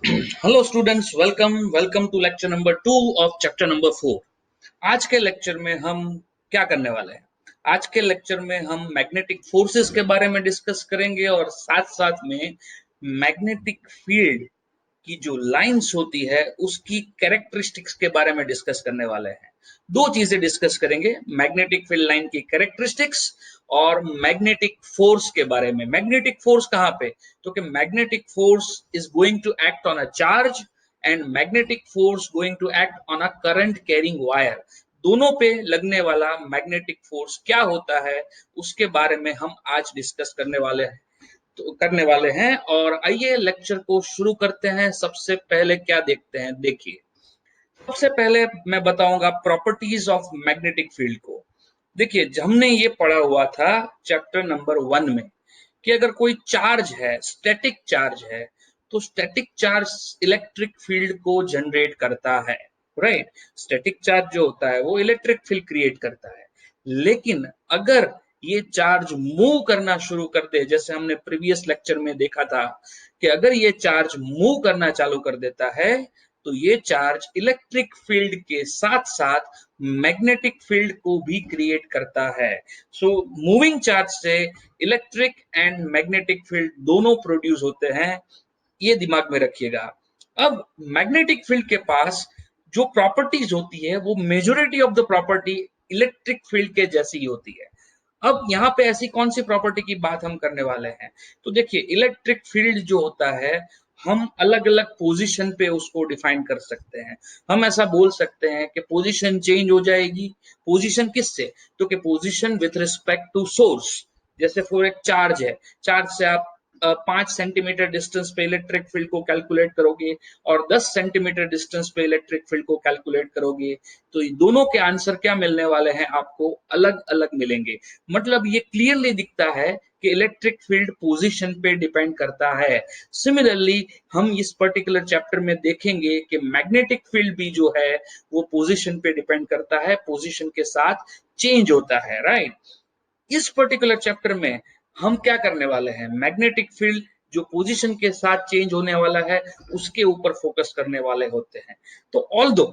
Hello students, welcome to lecture number 2 of chapter number 4। आज के lecture में हम क्या करने वाले हैं? आज के लेक्चर में हम मैग्नेटिक फोर्सेस के बारे में डिस्कस करेंगे और साथ साथ में मैग्नेटिक फील्ड की जो लाइंस होती है उसकी कैरेक्टरिस्टिक्स के बारे में डिस्कस करने वाले हैं। दो चीजें डिस्कस करेंगे, मैग्नेटिक फील्ड लाइन की कैरेक्टरिस्टिक्स और मैग्नेटिक फोर्स के बारे में। मैग्नेटिक फोर्स कहां पे? तो कि magnetic force is going to act on a charge and magnetic force going to act on a current carrying wire. दोनों पे लगने वाला मैग्नेटिक फोर्स क्या होता है उसके बारे में हम आज डिस्कस करने वाले हैं। और आइए लेक्चर को शुरू करते हैं। सबसे पहले क्या देखते हैं, देखिए। सबसे पहले मैं बताऊंगा प्रॉपर्टीज ऑफ मैग्नेटिक फील्ड को। देखिए, हमने ये पढ़ा हुआ था चैप्टर नंबर 1 में कि अगर कोई चार्ज है, स्टैटिक चार्ज है, तो स्टैटिक चार्ज इलेक्ट्रिक फील्ड को जनरेट करता है। राइट? स्टैटिक चार्ज जो होता है वो इलेक्ट्रिक फील्ड क्रिएट करता है। लेकिन अगर ये चार्ज मूव करना शुरू कर दे, जैसे हमने प्रीवियस लेक्चर में देखा था कि अगर ये चार्ज मूव करना चालू कर देता है तो ये चार्ज इलेक्ट्रिक फील्ड के साथ साथ मैग्नेटिक फील्ड को भी क्रिएट करता है। सो मूविंग चार्ज से इलेक्ट्रिक एंड मैग्नेटिक फील्ड दोनों प्रोड्यूस होते हैं, ये दिमाग में रखिएगा। अब मैग्नेटिक फील्ड के पास जो प्रॉपर्टीज होती है वो majority of the property electric field के जैसी ही होती है। अब यहाँ पे ऐसी कौन सी प्रॉपर्टी की बात हम करने वाले हैं? तो देखिए, इलेक्ट्रिक फील्ड जो होता है हम अलग अलग पोजीशन पे उसको डिफाइन कर सकते हैं। हम ऐसा बोल सकते हैं कि पोजीशन चेंज हो जाएगी। पोजीशन किससे? तो कि position with respect to source. जैसे फॉर एक चार्ज है, चार्ज से आप 5 सेंटीमीटर डिस्टेंस पे इलेक्ट्रिक फील्ड को कैलकुलेट करोगे और 10 सेंटीमीटर डिस्टेंस पे इलेक्ट्रिक फील्ड को कैलकुलेट करोगे, तो दोनों के आंसर क्या मिलने वाले हैं? आपको अलग अलग मिलेंगे। मतलब ये क्लियरली दिखता है कि इलेक्ट्रिक फील्ड पोजीशन पे डिपेंड करता है। सिमिलरली हम इस पर्टिकुलर चैप्टर में देखेंगे कि मैग्नेटिक फील्ड भी जो है वो पोजीशन पे डिपेंड करता है, पोजीशन के साथ चेंज होता है। राइट? इस पर्टिकुलर चैप्टर में हम क्या करने वाले हैं? मैग्नेटिक फील्ड जो पोजीशन के साथ चेंज होने वाला है उसके ऊपर फोकस करने वाले होते हैं। तो ऑल्दो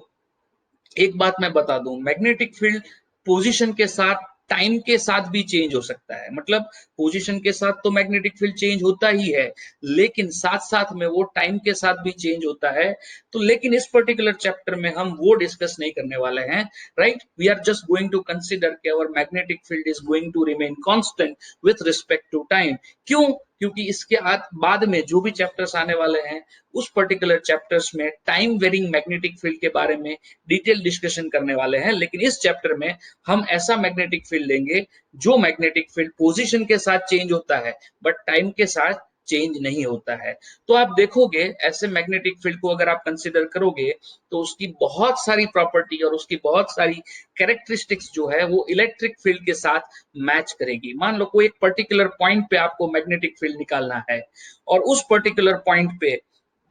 एक बात मैं बता दूं, मैग्नेटिक फील्ड पोजीशन के साथ टाइम के साथ भी चेंज हो सकता है। मतलब पोजीशन के साथ तो मैग्नेटिक फील्ड चेंज होता ही है, लेकिन साथ साथ में वो टाइम के साथ भी चेंज होता है। तो लेकिन इस पर्टिकुलर चैप्टर में हम वो डिस्कस नहीं करने वाले हैं। Right? We are just going to consider कि our magnetic field is going to remain constant with respect to time. क्यों? क्योंकि इसके बाद में जो भी चैप्टर्स आने वाले हैं उस पर्टिकुलर चैप्टर्स में टाइम वेरिंग मैग्नेटिक फील्ड के बारे में डिटेल डिस्कशन करने वाले हैं। लेकिन इस चैप्टर में हम ऐसा मैग्नेटिक फील्ड लेंगे जो मैग्नेटिक फील्ड पोजीशन के साथ चेंज होता है बट टाइम के साथ चेंज नहीं होता है। तो आप देखोगे ऐसे मैग्नेटिक फील्ड को अगर आप कंसिडर करोगे तो उसकी बहुत सारी प्रॉपर्टी और उसकी बहुत सारी कैरेक्टरिस्टिक्स जो है वो इलेक्ट्रिक फील्ड के साथ मैच करेगी। मान लो कोई एक पर्टिकुलर पॉइंट पे आपको मैग्नेटिक फील्ड निकालना है और उस पर्टिकुलर पॉइंट पे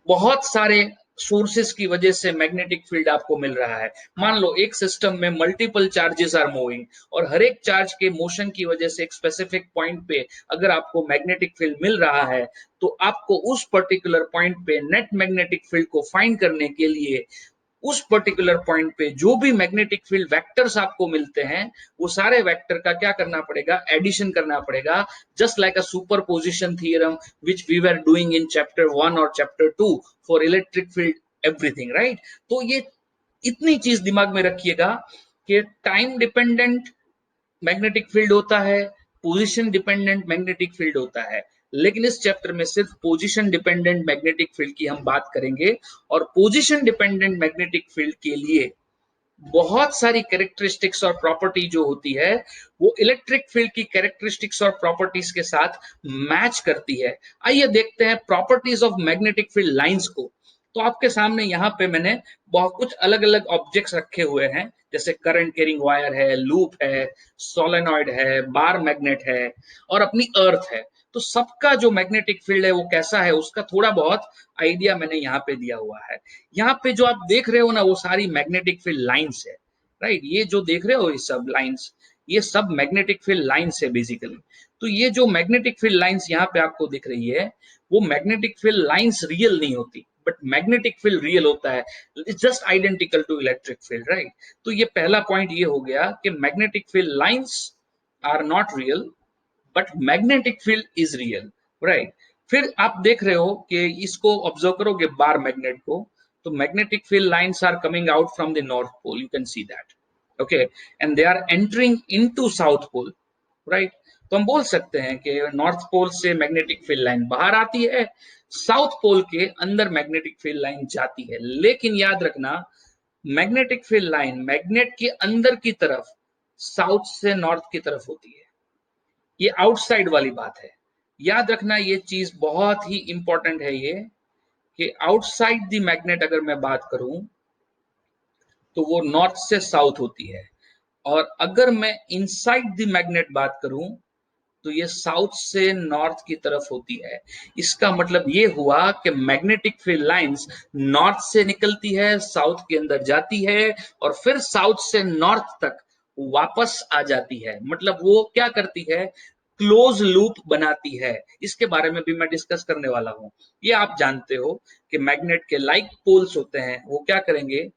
बहुत सारे सोर्सेस की वजह से मैग्नेटिक फील्ड आपको मिल रहा है। मान लो एक सिस्टम में मल्टीपल चार्जेस आर मूविंग और हर एक चार्ज के मोशन की वजह से एक स्पेसिफिक पॉइंट पे अगर आपको मैग्नेटिक फील्ड मिल रहा है तो आपको उस पर्टिकुलर पॉइंट पे नेट मैग्नेटिक फील्ड को फाइंड करने के लिए उस पर्टिकुलर पॉइंट पे जो भी मैग्नेटिक फील्ड वेक्टर्स आपको मिलते हैं वो सारे वेक्टर का क्या करना पड़ेगा? एडिशन करना पड़ेगा। Just like a superposition theorem which we were doing in chapter 1 और chapter 2 for electric field everything. Right? तो ये इतनी चीज दिमाग में रखिएगा कि टाइम डिपेंडेंट मैग्नेटिक फील्ड होता है, पोजीशन डिपेंडेंट मैग्नेटिक फील्ड होता है। लेकिन इस चैप्टर में सिर्फ पोजीशन डिपेंडेंट मैग्नेटिक फील्ड की हम बात करेंगे। और पोजीशन डिपेंडेंट मैग्नेटिक फील्ड के लिए बहुत सारी कैरेक्टरिस्टिक्स और प्रॉपर्टी जो होती है वो इलेक्ट्रिक फील्ड की कैरेक्टरिस्टिक्स और प्रॉपर्टीज के साथ मैच करती है। आइए देखते हैं properties of magnetic field lines को। तो आपके सामने यहाँ पे मैंने बहुत कुछ अलग अलग ऑब्जेक्ट्स रखे हुए हैं, जैसे करंट कैरिंग वायर है, लूप है, सोलेनॉइड है, बार मैग्नेट है और अपनी अर्थ है। तो सबका जो मैग्नेटिक फील्ड है वो कैसा है उसका थोड़ा बहुत आइडिया मैंने यहाँ पे दिया हुआ है। यहाँ पे जो आप देख रहे हो ना वो सारी मैग्नेटिक फील्ड लाइंस है। राइट? ये जो देख रहे हो ये सब लाइंस, ये सब मैग्नेटिक फील्ड लाइंस है बेसिकली। तो ये जो मैग्नेटिक फील्ड लाइंस यहाँ पे आपको दिख रही है वो मैग्नेटिक फील्ड लाइंस रियल नहीं होती। बट मैग्नेटिक फील्ड रियल होता है, it's just identical to electric field, right. तो ये पहला पॉइंट ये हो गया कि magnetic field lines are not real but magnetic field is real, right. फिर आप देख रहे हो कि इसको ऑब्जर्व करोगे बार मैग्नेट को, तो magnetic field lines are coming out from the north pole, you can see that, okay, and they are entering into south pole, right. तो हम बोल सकते हैं कि नॉर्थ पोल से मैग्नेटिक फील्ड लाइन बाहर आती है, साउथ पोल के अंदर मैग्नेटिक फील्ड लाइन जाती है। लेकिन याद रखना, मैग्नेटिक फील्ड लाइन मैग्नेट के अंदर की तरफ साउथ से नॉर्थ की तरफ होती है, ये आउटसाइड वाली बात है। याद रखना ये चीज बहुत ही इंपॉर्टेंट है ये, कि आउटसाइड द मैग्नेट अगर मैं बात करूं तो वो नॉर्थ से साउथ होती है, और अगर मैं इनसाइड द मैग्नेट बात करूं तो ये साउथ से नॉर्थ की तरफ होती है। इसका मतलब ये हुआ कि मैग्नेटिक फील्ड लाइंस नॉर्थ से निकलती है, साउथ के अंदर जाती है, और फिर साउथ से नॉर्थ तक वापस आ जाती है। मतलब वो क्या करती है, क्लोज लूप बनाती है। इसके बारे में भी मैं डिस्कस करने वाला हूं। ये आप जानते हो कि मैग्नेट के लाइक पोल्स होते हैं, वो क्या करेंगे,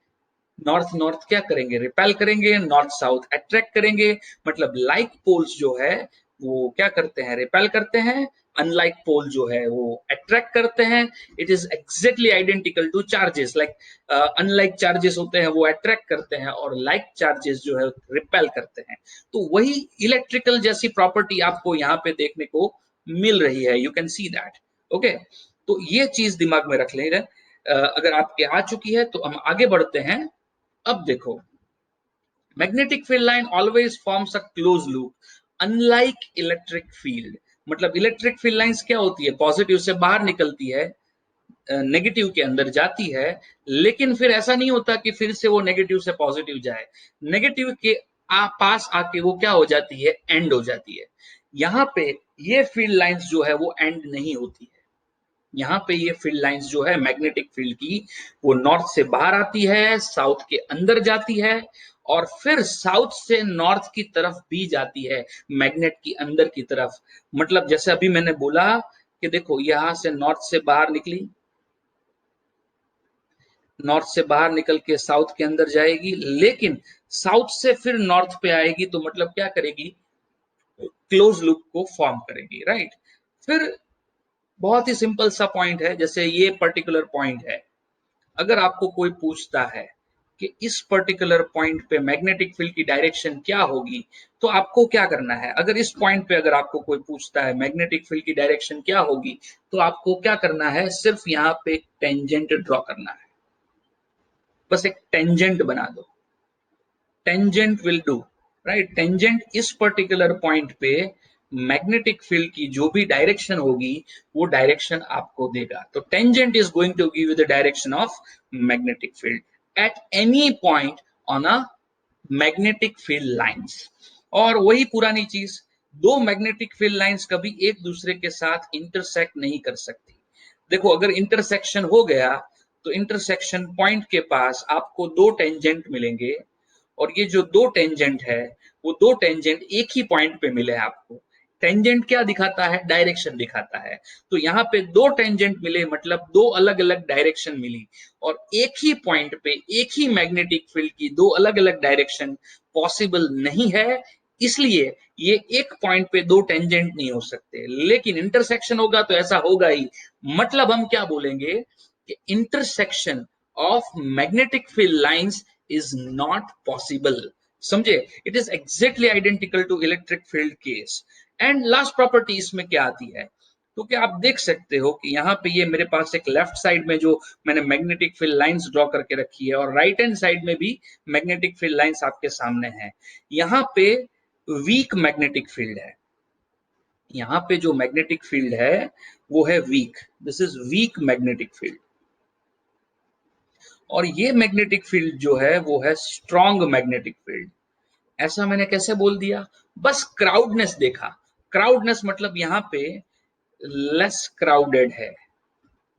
नॉर्थ नॉर्थ क्या करेंगे, रिपेल करेंगे, नॉर्थ साउथ अट्रैक्ट करेंगे। मतलब लाइक पोल्स जो है वो क्या करते हैं, रिपेल करते हैं, अनलाइक पोल जो है वो अट्रैक्ट करते हैं। It is exactly identical two charges, like unlike charges होते हैं वो अट्रैक्ट करते हैं, और लाइक चार्जेस जो है रिपेल करते हैं। तो वही इलेक्ट्रिकल जैसी प्रॉपर्टी आपको यहाँ पे देखने को मिल रही है, you can see that, okay. तो ये चीज दिमाग में रख लें। अगर आपके आ चुकी है तो हम आगे बढ़ते हैं। अब देखो, magnetic field line always forms a close loop unlike electric field. मतलब इलेक्ट्रिक फील्ड लाइंस क्या होती है, पॉजिटिव से बाहर निकलती है, नेगेटिव के अंदर जाती है, लेकिन फिर ऐसा नहीं होता कि फिर से वो नेगेटिव से पॉजिटिव जाए। नेगेटिव के पास आके वो क्या हो जाती है, एंड हो जाती है। यहाँ पे ये फील्ड लाइंस जो है वो एंड नहीं होती है। यहाँ पे ये फील्ड लाइंस जो है मैग्नेटिक फील्ड की, वो नॉर्थ से बाहर आती है, साउथ के अंदर जाती है, और फिर साउथ से नॉर्थ की तरफ भी जाती है, मैग्नेट की अंदर की तरफ। मतलब जैसे अभी मैंने बोला कि देखो यहां से नॉर्थ से बाहर निकली, नॉर्थ से बाहर निकल के साउथ के अंदर जाएगी, लेकिन साउथ से फिर नॉर्थ पे आएगी, तो मतलब क्या करेगी, क्लोज लूप को फॉर्म करेगी, राइट। फिर बहुत ही सिंपल सा पॉइंट है, जैसे ये पर्टिकुलर पॉइंट है, अगर आपको कोई पूछता है कि इस पर्टिकुलर पॉइंट पे मैग्नेटिक फील्ड की डायरेक्शन क्या होगी, तो आपको क्या करना है, अगर इस पॉइंट पे अगर आपको कोई पूछता है मैग्नेटिक फील्ड की डायरेक्शन क्या होगी, तो आपको क्या करना है, सिर्फ यहाँ पे एक टेंजेंट ड्रॉ करना है, बस एक टेंजेंट बना दो, tangent will do, right. Tangent इस पर्टिकुलर पॉइंट पे मैग्नेटिक फील्ड की जो भी डायरेक्शन होगी वो डायरेक्शन आपको देगा। तो tangent is going to give you the direction of magnetic field at any point on a magnetic field lines. और वही पुरानी चीज, दो मैग्नेटिक फील्ड लाइंस कभी एक दूसरे के साथ इंटरसेक्ट नहीं कर सकती। देखो अगर इंटरसेक्शन हो गया तो इंटरसेक्शन पॉइंट के पास आपको दो टेंजेंट मिलेंगे, और ये जो दो टेंजेंट है वो दो टेंजेंट एक ही पॉइंट पे मिले आपको। टेंजेंट क्या दिखाता है, डायरेक्शन दिखाता है। तो यहाँ पे दो टेंजेंट मिले मतलब दो अलग अलग डायरेक्शन मिली, और एक ही पॉइंट पे एक ही मैग्नेटिक फील्ड की दो अलग अलग डायरेक्शन पॉसिबल नहीं है। इसलिए ये एक पॉइंट पे दो टेंजेंट नहीं हो सकते, लेकिन इंटरसेक्शन होगा तो ऐसा होगा ही। मतलब हम क्या बोलेंगे कि intersection of magnetic field lines is not possible, समझे। It is exactly identical to electric field case. And last property इसमें क्या आती है, तो क्या आप देख सकते हो कि यहाँ पे ये मेरे पास एक लेफ्ट साइड में जो मैंने मैग्नेटिक फील्ड लाइंस ड्रॉ करके रखी है, और राइट हैंड साइड में भी मैग्नेटिक फील्ड लाइंस आपके सामने है। यहाँ पे वीक मैग्नेटिक फील्ड है, यहाँ पे जो मैग्नेटिक फील्ड है वो है weak, this is weak magnetic field. और ये मैग्नेटिक फील्ड जो है वो है स्ट्रॉन्ग मैग्नेटिक फील्ड। ऐसा मैंने कैसे बोल दिया, बस क्राउडनेस देखा। क्राउडनेस मतलब यहाँ पे लेस क्राउडेड है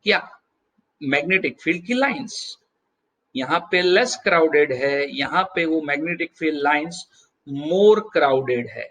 क्या, मैग्नेटिक फील्ड की लाइंस यहाँ पे लेस क्राउडेड है, यहाँ पे वो मैग्नेटिक फील्ड लाइंस मोर क्राउडेड है,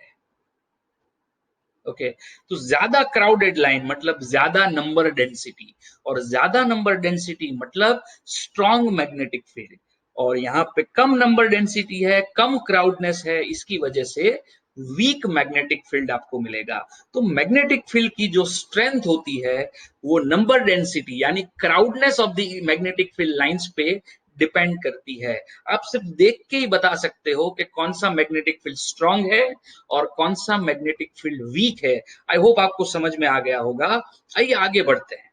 ओके तो ज्यादा क्राउडेड लाइन मतलब ज्यादा नंबर डेंसिटी, और ज्यादा नंबर डेंसिटी मतलब स्ट्रॉन्ग मैग्नेटिक फील्ड, और यहाँ पे कम नंबर डेंसिटी है, कम क्राउडनेस है, इसकी वजह से वीक मैग्नेटिक फील्ड आपको मिलेगा। तो मैग्नेटिक फील्ड की जो स्ट्रेंथ होती है वो नंबर डेंसिटी यानी crowdness of the magnetic field lines पे डिपेंड करती है। आप सिर्फ देख के ही बता सकते हो कि कौन सा मैग्नेटिक फील्ड स्ट्रांग है और कौन सा मैग्नेटिक फील्ड वीक है। आई होप आपको समझ में आ गया होगा। आइए आगे बढ़ते हैं।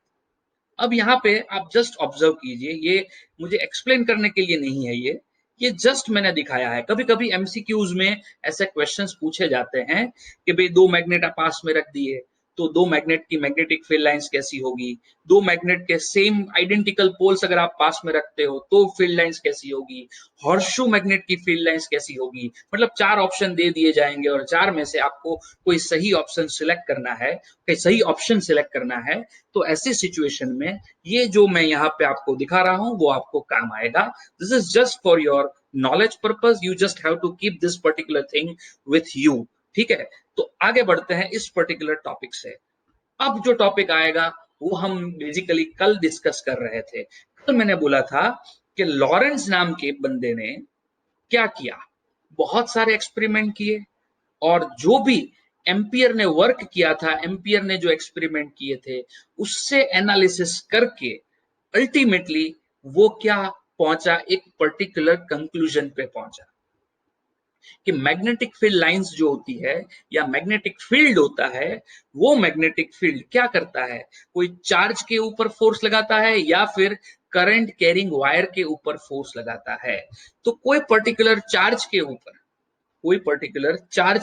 अब यहाँ पे आप जस्ट ऑब्जर्व कीजिए, ये मुझे एक्सप्लेन करने के लिए नहीं है, ये जस्ट मैंने दिखाया है। कभी कभी एमसीक्यूज में ऐसे क्वेश्चंस पूछे जाते हैं कि भाई दो मैग्नेट आप पास में रख दिए, तो दो मैग्नेट की मैग्नेटिक फील्ड लाइंस कैसी होगी, दो मैग्नेट के सेम आइडेंटिकल पोल्स अगर आप पास में रखते हो तो फील्ड लाइंस कैसी होगी, हॉर्सशू मैग्नेट की फील्ड लाइंस कैसी होगी। मतलब चार ऑप्शन दे दिए जाएंगे और चार में से आपको कोई सही ऑप्शन सिलेक्ट करना है, कोई सही ऑप्शन सिलेक्ट करना है। तो ऐसी सिचुएशन में ये जो मैं यहाँ पे आपको दिखा रहा हूं वो आपको काम आएगा। This is just for your knowledge purpose, you just have to keep this particular thing with you. ठीक है, तो आगे बढ़ते हैं इस पर्टिकुलर टॉपिक से। अब जो टॉपिक आएगा वो हम बेसिकली कल डिस्कस कर रहे थे। कल मैंने बोला था कि लॉरेंस नाम के बंदे ने क्या किया, बहुत सारे एक्सपेरिमेंट किए, और जो भी एम्पियर ने वर्क किया था, एम्पियर ने जो एक्सपेरिमेंट किए थे उससे एनालिसिस करके अल्टीमेटली वो क्या पहुंचा, एक पर्टिकुलर कंक्लूजन पे पहुंचा कि मैग्नेटिक फील्ड लाइंस जो होती है या मैग्नेटिक फील्ड होता है, वो मैग्नेटिक फील्ड क्या करता है, कोई चार्ज के ऊपर फोर्स लगाता है या फिर करंट कैरिंग वायर के ऊपर फोर्स लगाता है। तो कोई पर्टिकुलर चार्ज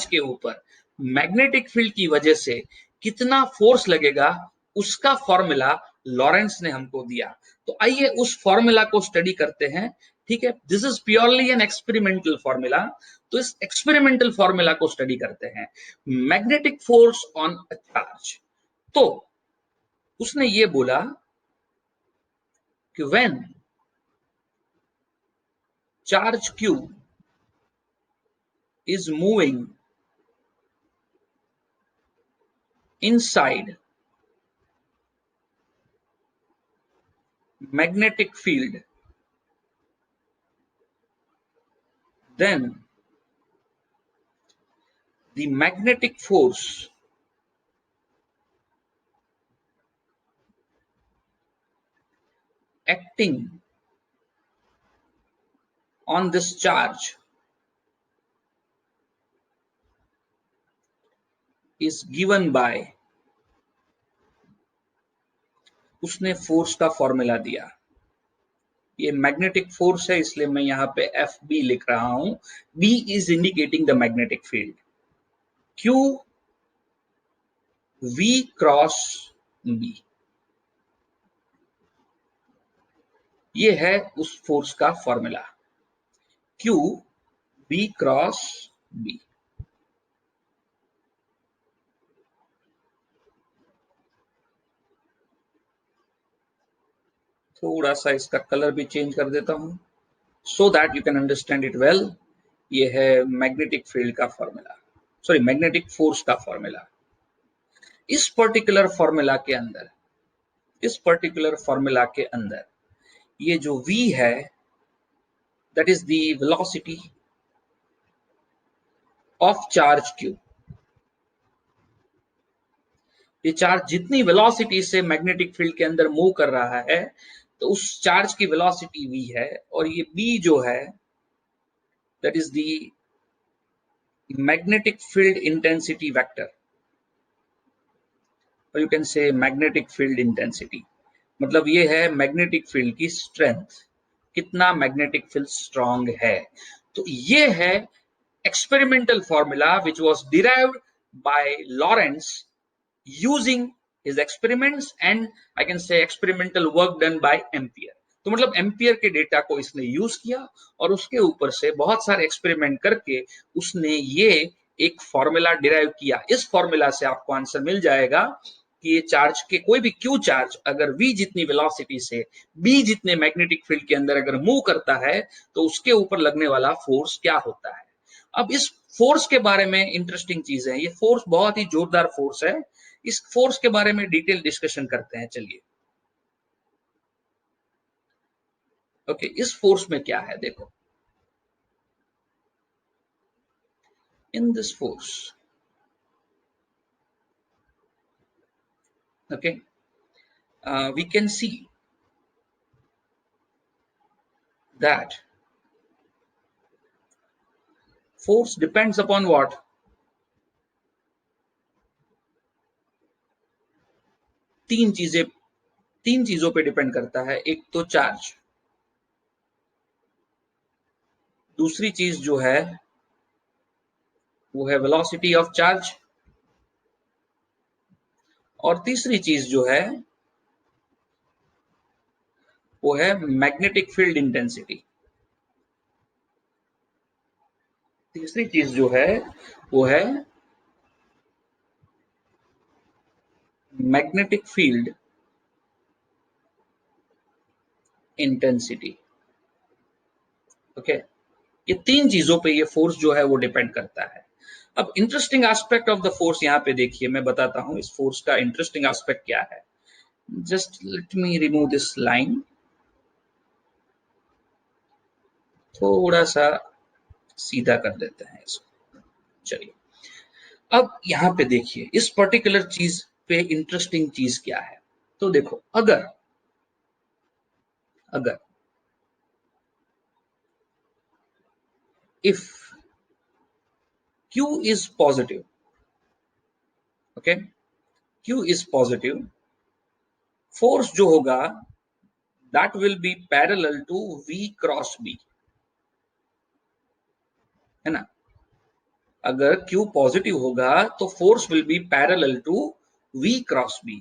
के ऊपर मैग्नेटिक फील्ड की वजह से कितना फोर्स लगेगा उसका फॉर्मूला लॉरेंस ने हमको दिया। तो आइए उस फॉर्मूला को स्टडी करते हैं। ठीक है, this is purely an experimental formula. तो इस एक्सपेरिमेंटल फॉर्मूला को स्टडी करते हैं। Magnetic force on a charge. तो उसने ये बोला कि when charge Q is moving inside magnetic field, then the magnetic force acting on this charge is given by, उसने फोर्स का फॉर्मूला दिया। ये मैग्नेटिक फोर्स है इसलिए मैं यहाँ पे एफ बी लिख रहा हूं। B is indicating the magnetic field, Q V cross B, ये है उस फोर्स का formula, Q V cross B. थोड़ा सा इसका कलर भी चेंज कर देता हूं so that you can understand it well. ये है मैग्नेटिक फील्ड का फॉर्मूला, सॉरी मैग्नेटिक फोर्स का फॉर्मूला। इस पर्टिकुलर फॉर्मूला के अंदर, इस पर्टिकुलर फॉर्मूला के अंदर ये जो v है that is the velocity of charge q। ये चार्ज जितनी वेलोसिटी से मैग्नेटिक फील्ड के अंदर मूव कर रहा है तो उस चार्ज की वेलोसिटी v है, और ये b जो है that is the magnetic field intensity vector, और you can say magnetic field intensity. मतलब ये है मैग्नेटिक फील्ड की स्ट्रेंथ, कितना मैग्नेटिक फील्ड स्ट्रांग है। तो ये है experimental formula which was derived by Lorentz using his experiments and I can say experimental work done by Ampere। तो मतलब एम्पियर के डेटा को इसने यूज किया और उसके ऊपर से बहुत सारे एक्सपेरिमेंट करके उसने ये एक फॉर्मूला डिराइव किया। इस फॉर्मूला से आपको आंसर मिल जाएगा कि ये चार्ज के कोई भी क्यू चार्ज अगर v जितनी वेलोसिटी से b जितने मैग्नेटिक फील्ड के अंदर अगर मूव करता है तो उसके ऊपर लगने वाला फोर्स क्या होता है। अब इस फोर्स के बारे में इंटरेस्टिंग चीज है, ये फोर्स बहुत ही जोरदार फोर्स है। इस फोर्स के बारे में डिटेल डिस्कशन करते हैं, चलिए। ओके, इस फोर्स में क्या है देखो। In this force, okay, we can see that force depends upon what? तीन चीजें, तीन चीजों पे डिपेंड करता है। एक तो चार्ज, दूसरी चीज जो है वो है वेलोसिटी ऑफ चार्ज, और तीसरी चीज जो है वो है मैग्नेटिक फील्ड इंटेंसिटी। तीसरी चीज जो है वो है मैग्नेटिक फील्ड इंटेंसिटी। ओके, ये तीन चीजों पे ये फोर्स जो है वो डिपेंड करता है। अब interesting aspect of the force यहाँ पे देखिए, मैं बताता हूं इस फोर्स का इंटरेस्टिंग एस्पेक्ट क्या है। Just let me remove this line, थोड़ा सा सीधा कर देते हैं इसको। चलिए, अब यहाँ पे देखिए इस पर्टिकुलर चीज पे इंटरेस्टिंग चीज क्या है। तो देखो, अगर अगर if Q is positive, okay, Q is positive, force जो होगा that will be parallel to V cross B, है ना। अगर Q पॉजिटिव होगा तो force will be parallel to V cross B,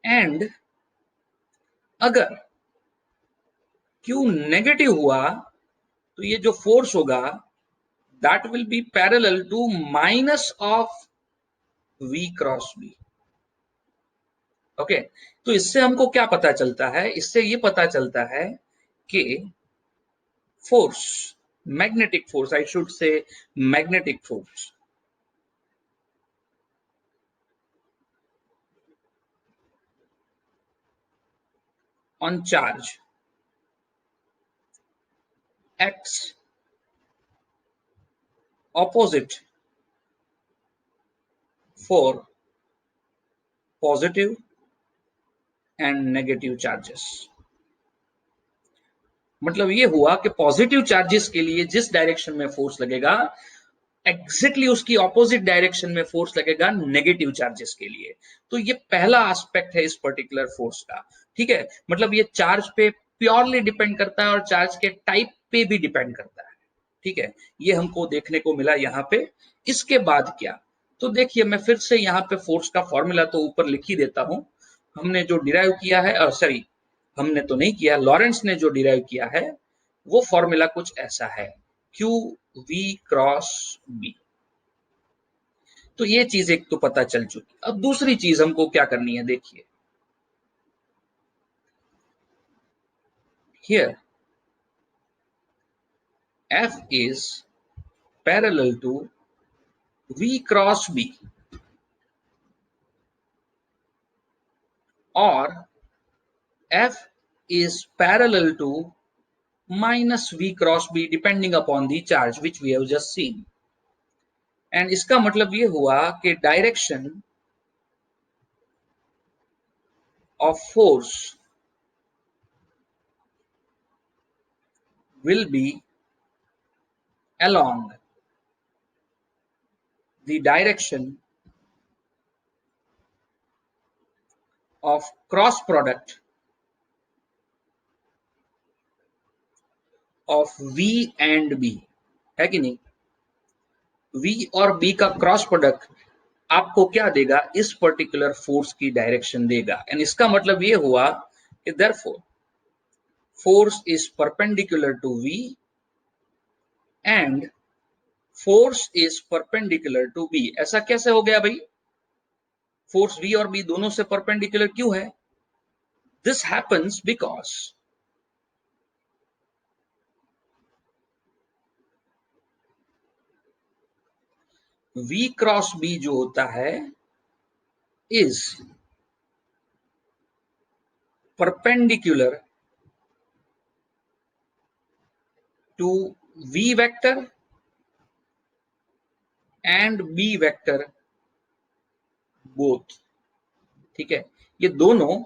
and अगर Q नेगेटिव हुआ तो ये जो फोर्स होगा that will be parallel to minus of V cross B। Okay, तो इससे हमको क्या पता चलता है, इससे ये पता चलता है कि force, magnetic force, I should say magnetic force on charge acts opposite for positive and negative charges। मतलब ये हुआ कि पॉजिटिव चार्जेस के लिए जिस डायरेक्शन में फोर्स लगेगा, एग्जैक्टली उसकी ऑपोजिट डायरेक्शन में फोर्स लगेगा नेगेटिव चार्जेस के लिए। तो ये पहला एस्पेक्ट है इस पर्टिकुलर फोर्स का। ठीक है, मतलब ये चार्ज पे प्योरली डिपेंड करता है और चार्ज के टाइप पे भी डिपेंड करता है। ठीक है, ये हमको देखने को मिला यहाँ पे। इसके बाद क्या, तो देखिए मैं फिर से यहाँ पे फोर्स का फॉर्मूला तो ऊपर लिख ही देता हूं। हमने जो डिराइव किया है, सॉरी हमने तो नहीं किया, लॉरेंस ने जो डिराइव किया है वो फॉर्मूला कुछ ऐसा है, क्यू वी क्रॉस बी। तो ये चीज एक तो पता चल चुकी। अब दूसरी चीज हमको क्या करनी है, देखिए here F is parallel to V cross B, or F is parallel to minus V cross B depending upon the charge which we have just seen। And इसका मतलब ये हुआ कि direction of force will be along the direction of cross product of V and B, है कि नहीं। V और B का क्रॉस प्रोडक्ट आपको क्या देगा, इस पर्टिकुलर फोर्स की डायरेक्शन देगा। एंड इसका मतलब ये हुआ कि therefore force is perpendicular to V and force is perpendicular to B। ऐसा कैसे हो गया भाई, फोर्स V और B दोनों से परपेंडिकुलर क्यों है? This happens because V cross B जो होता है is perpendicular to V vector and B vector both. ठीक है, ये दोनों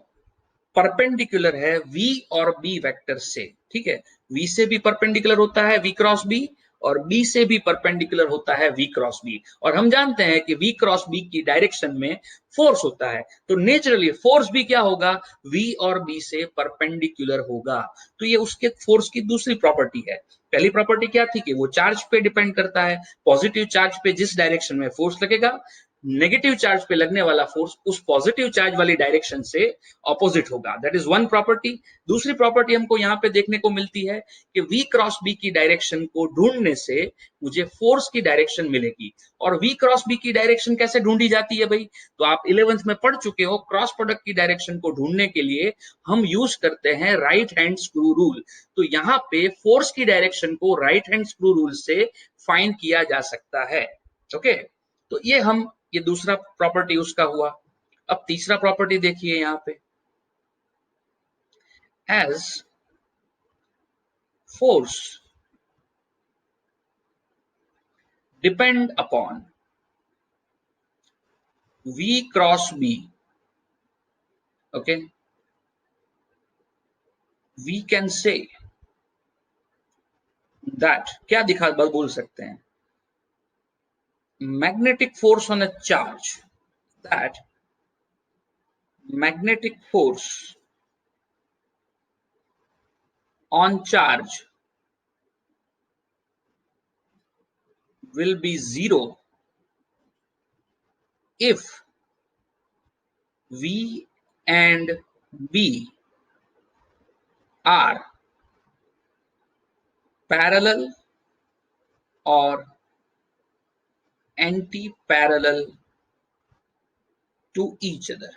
परपेंडिकुलर है V और B वेक्टर से। ठीक है, V से भी परपेंडिकुलर होता है V क्रॉस B और B से भी परपेंडिकुलर होता है V क्रॉस B। और हम जानते हैं कि V क्रॉस B की डायरेक्शन में फोर्स होता है, तो नेचुरली फोर्स भी क्या होगा, V और B से परपेंडिकुलर होगा। तो ये उसके फोर्स की दूसरी प्रॉपर्टी है। पहली प्रॉपर्टी क्या थी कि वो चार्ज पे डिपेंड करता है, पॉजिटिव चार्ज पे जिस डायरेक्शन में फोर्स लगेगा, नेगेटिव चार्ज पे लगने वाला फोर्स उस पॉजिटिव चार्ज वाली डायरेक्शन से ऑपोजिट होगा। That is one property. दूसरी प्रॉपर्टी हमको यहाँ पे देखने को मिलती है कि V क्रॉस B की डायरेक्शन को ढूंढने से मुझे फोर्स की डायरेक्शन मिलेगी। और V क्रॉस B की डायरेक्शन कैसे ढूंढी जाती है भाई, तो आप 11th में पढ़ चुके हो, क्रॉस प्रोडक्ट की डायरेक्शन को ढूंढने के लिए हम यूज करते हैं राइट हैंड स्क्रू रूल। तो यहाँ पे फोर्स की डायरेक्शन को राइट हैंड स्क्रू रूल से फाइंड किया जा सकता है। ओके, तो ये दूसरा प्रॉपर्टी उसका हुआ। अब तीसरा प्रॉपर्टी देखिए यहाँ पे, as force depend upon V cross B, okay, we can say that क्या दिखा बोल सकते हैं, magnetic force on a charge, that magnetic force on charge will be zero if V and B are parallel or anti-parallel to each other।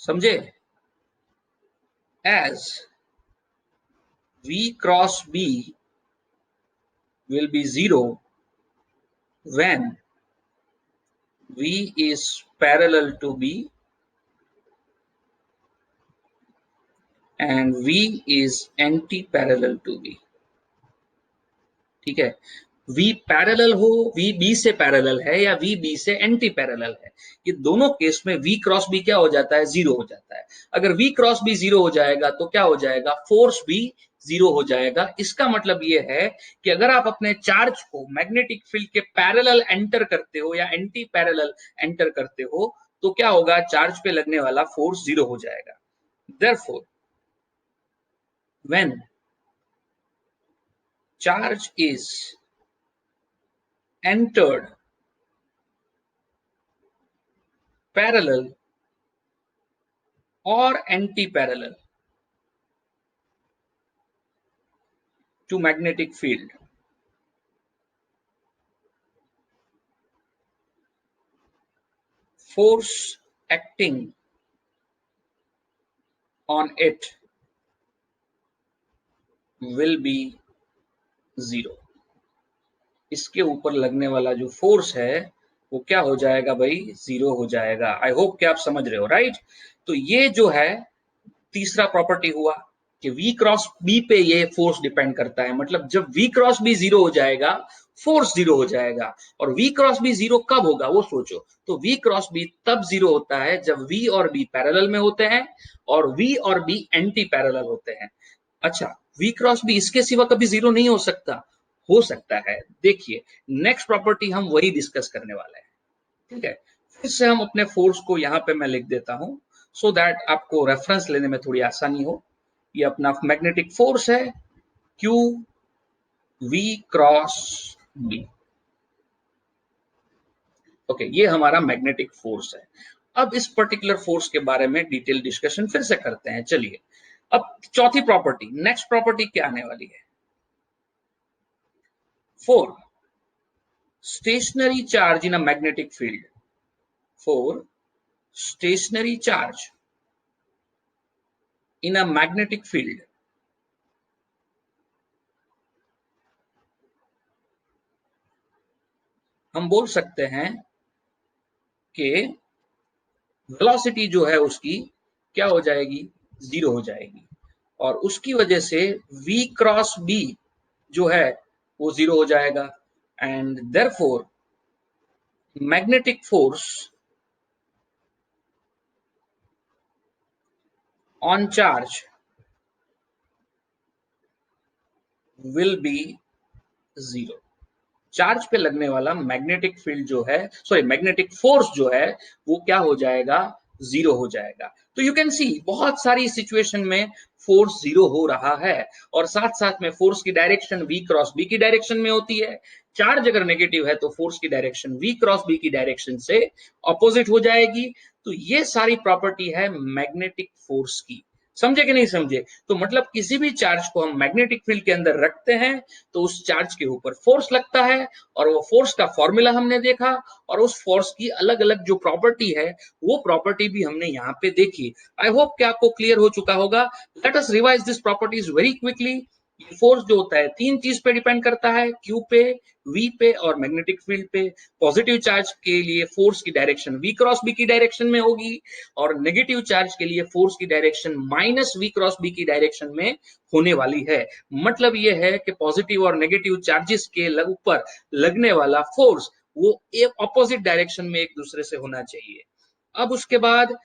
समझे, as V cross B will be zero when V is parallel to B and V is anti-parallel to B। ठीक है, V parallel हो, V B से parallel है या V B से anti parallel है, ये दोनों केस में V क्रॉस B क्या हो जाता है, जीरो हो जाता है। अगर V क्रॉस B जीरो हो जाएगा तो क्या हो जाएगा, फोर्स भी जीरो हो जाएगा। इसका मतलब ये है कि अगर आप अपने चार्ज को मैग्नेटिक फील्ड के पैरेलल एंटर करते हो या एंटी पैरेलल एंटर करते हो तो क्या होगा, चार्ज पे लगने वाला फोर्स जीरो हो जाएगा। Therefore, when charge is entered parallel or anti-parallel to magnetic field, force acting on it will be zero। इसके ऊपर लगने वाला जो फोर्स है वो क्या हो जाएगा भाई, जीरो हो जाएगा। आई होप कि आप समझ रहे हो, राइट। तो ये जो है तीसरा प्रॉपर्टी हुआ कि V क्रॉस B पे ये फोर्स डिपेंड करता है। मतलब जब V क्रॉस B जीरो हो जाएगा, फोर्स जीरो हो जाएगा। और V क्रॉस B जीरो कब होगा वो सोचो, तो V क्रॉस B तब जीरो होता है जब V और B पैरेलल में होते हैं और V और B एंटी पैरेलल होते हैं। अच्छा, V क्रॉस B इसके सिवा कभी जीरो नहीं हो सकता है। देखिए, नेक्स्ट प्रॉपर्टी हम वही डिस्कस करने वाले हैं। ठीक है, फिर से हम अपने फोर्स को यहाँ पे मैं लिख देता हूं सो दैट आपको रेफरेंस लेने में थोड़ी आसानी हो। ये अपना मैग्नेटिक फोर्स है Q V cross B. Okay, ये हमारा मैग्नेटिक फोर्स है। अब इस पर्टिकुलर फोर्स के बारे में डिटेल डिस्कशन फिर से करते हैं। चलिए, अब चौथी प्रॉपर्टी, नेक्स्ट प्रॉपर्टी क्या आने वाली है, for stationary charge in a magnetic field, for stationary charge in a magnetic field, हम बोल सकते हैं कि वेलोसिटी जो है उसकी क्या हो जाएगी, 0 हो जाएगी, और उसकी वजह से v क्रॉस b जो है वो 0 हो जाएगा, and therefore magnetic force on charge will be 0। Charge पे लगने वाला मैग्नेटिक फील्ड जो है, सॉरी मैग्नेटिक फोर्स जो है वो क्या हो जाएगा, 0 हो जाएगा। तो यू कैन सी बहुत सारी सिचुएशन में फोर्स 0 हो रहा है, और साथ साथ में फोर्स की डायरेक्शन v क्रॉस b की डायरेक्शन में होती है। चार्ज अगर नेगेटिव है तो फोर्स की डायरेक्शन v क्रॉस b की डायरेक्शन से ऑपोजिट हो जाएगी। तो ये सारी प्रॉपर्टी है मैग्नेटिक फोर्स की। समझे कि नहीं समझे? तो मतलब किसी भी चार्ज को हम मैग्नेटिक फील्ड के अंदर रखते हैं तो उस चार्ज के ऊपर फोर्स लगता है, और वो फोर्स का फॉर्मूला हमने देखा, और उस फोर्स की अलग अलग जो प्रॉपर्टी है वो प्रॉपर्टी भी हमने यहाँ पे देखी। आई होप कि आपको क्लियर हो चुका होगा। Let us revise this properties very quickly. ये फोर्स जो होता है तीन चीज पे डिपेंड करता है, क्यू पे, वी पे और मैग्नेटिक फील्ड पे। पॉजिटिव चार्ज के लिए फोर्स की डायरेक्शन वी क्रॉस बी की डायरेक्शन में होगी, और नेगेटिव चार्ज के लिए फोर्स की direction minus V cross B की डायरेक्शन में होने वाली है। मतलब ये है कि पॉजिटिव और नेगेटिव चार्जेस के ऊपर लगने वाला फोर्स वो एक ऑपोजिट डायरेक्शन में एक दूसरे से होना चाहिए। अब उसके बाद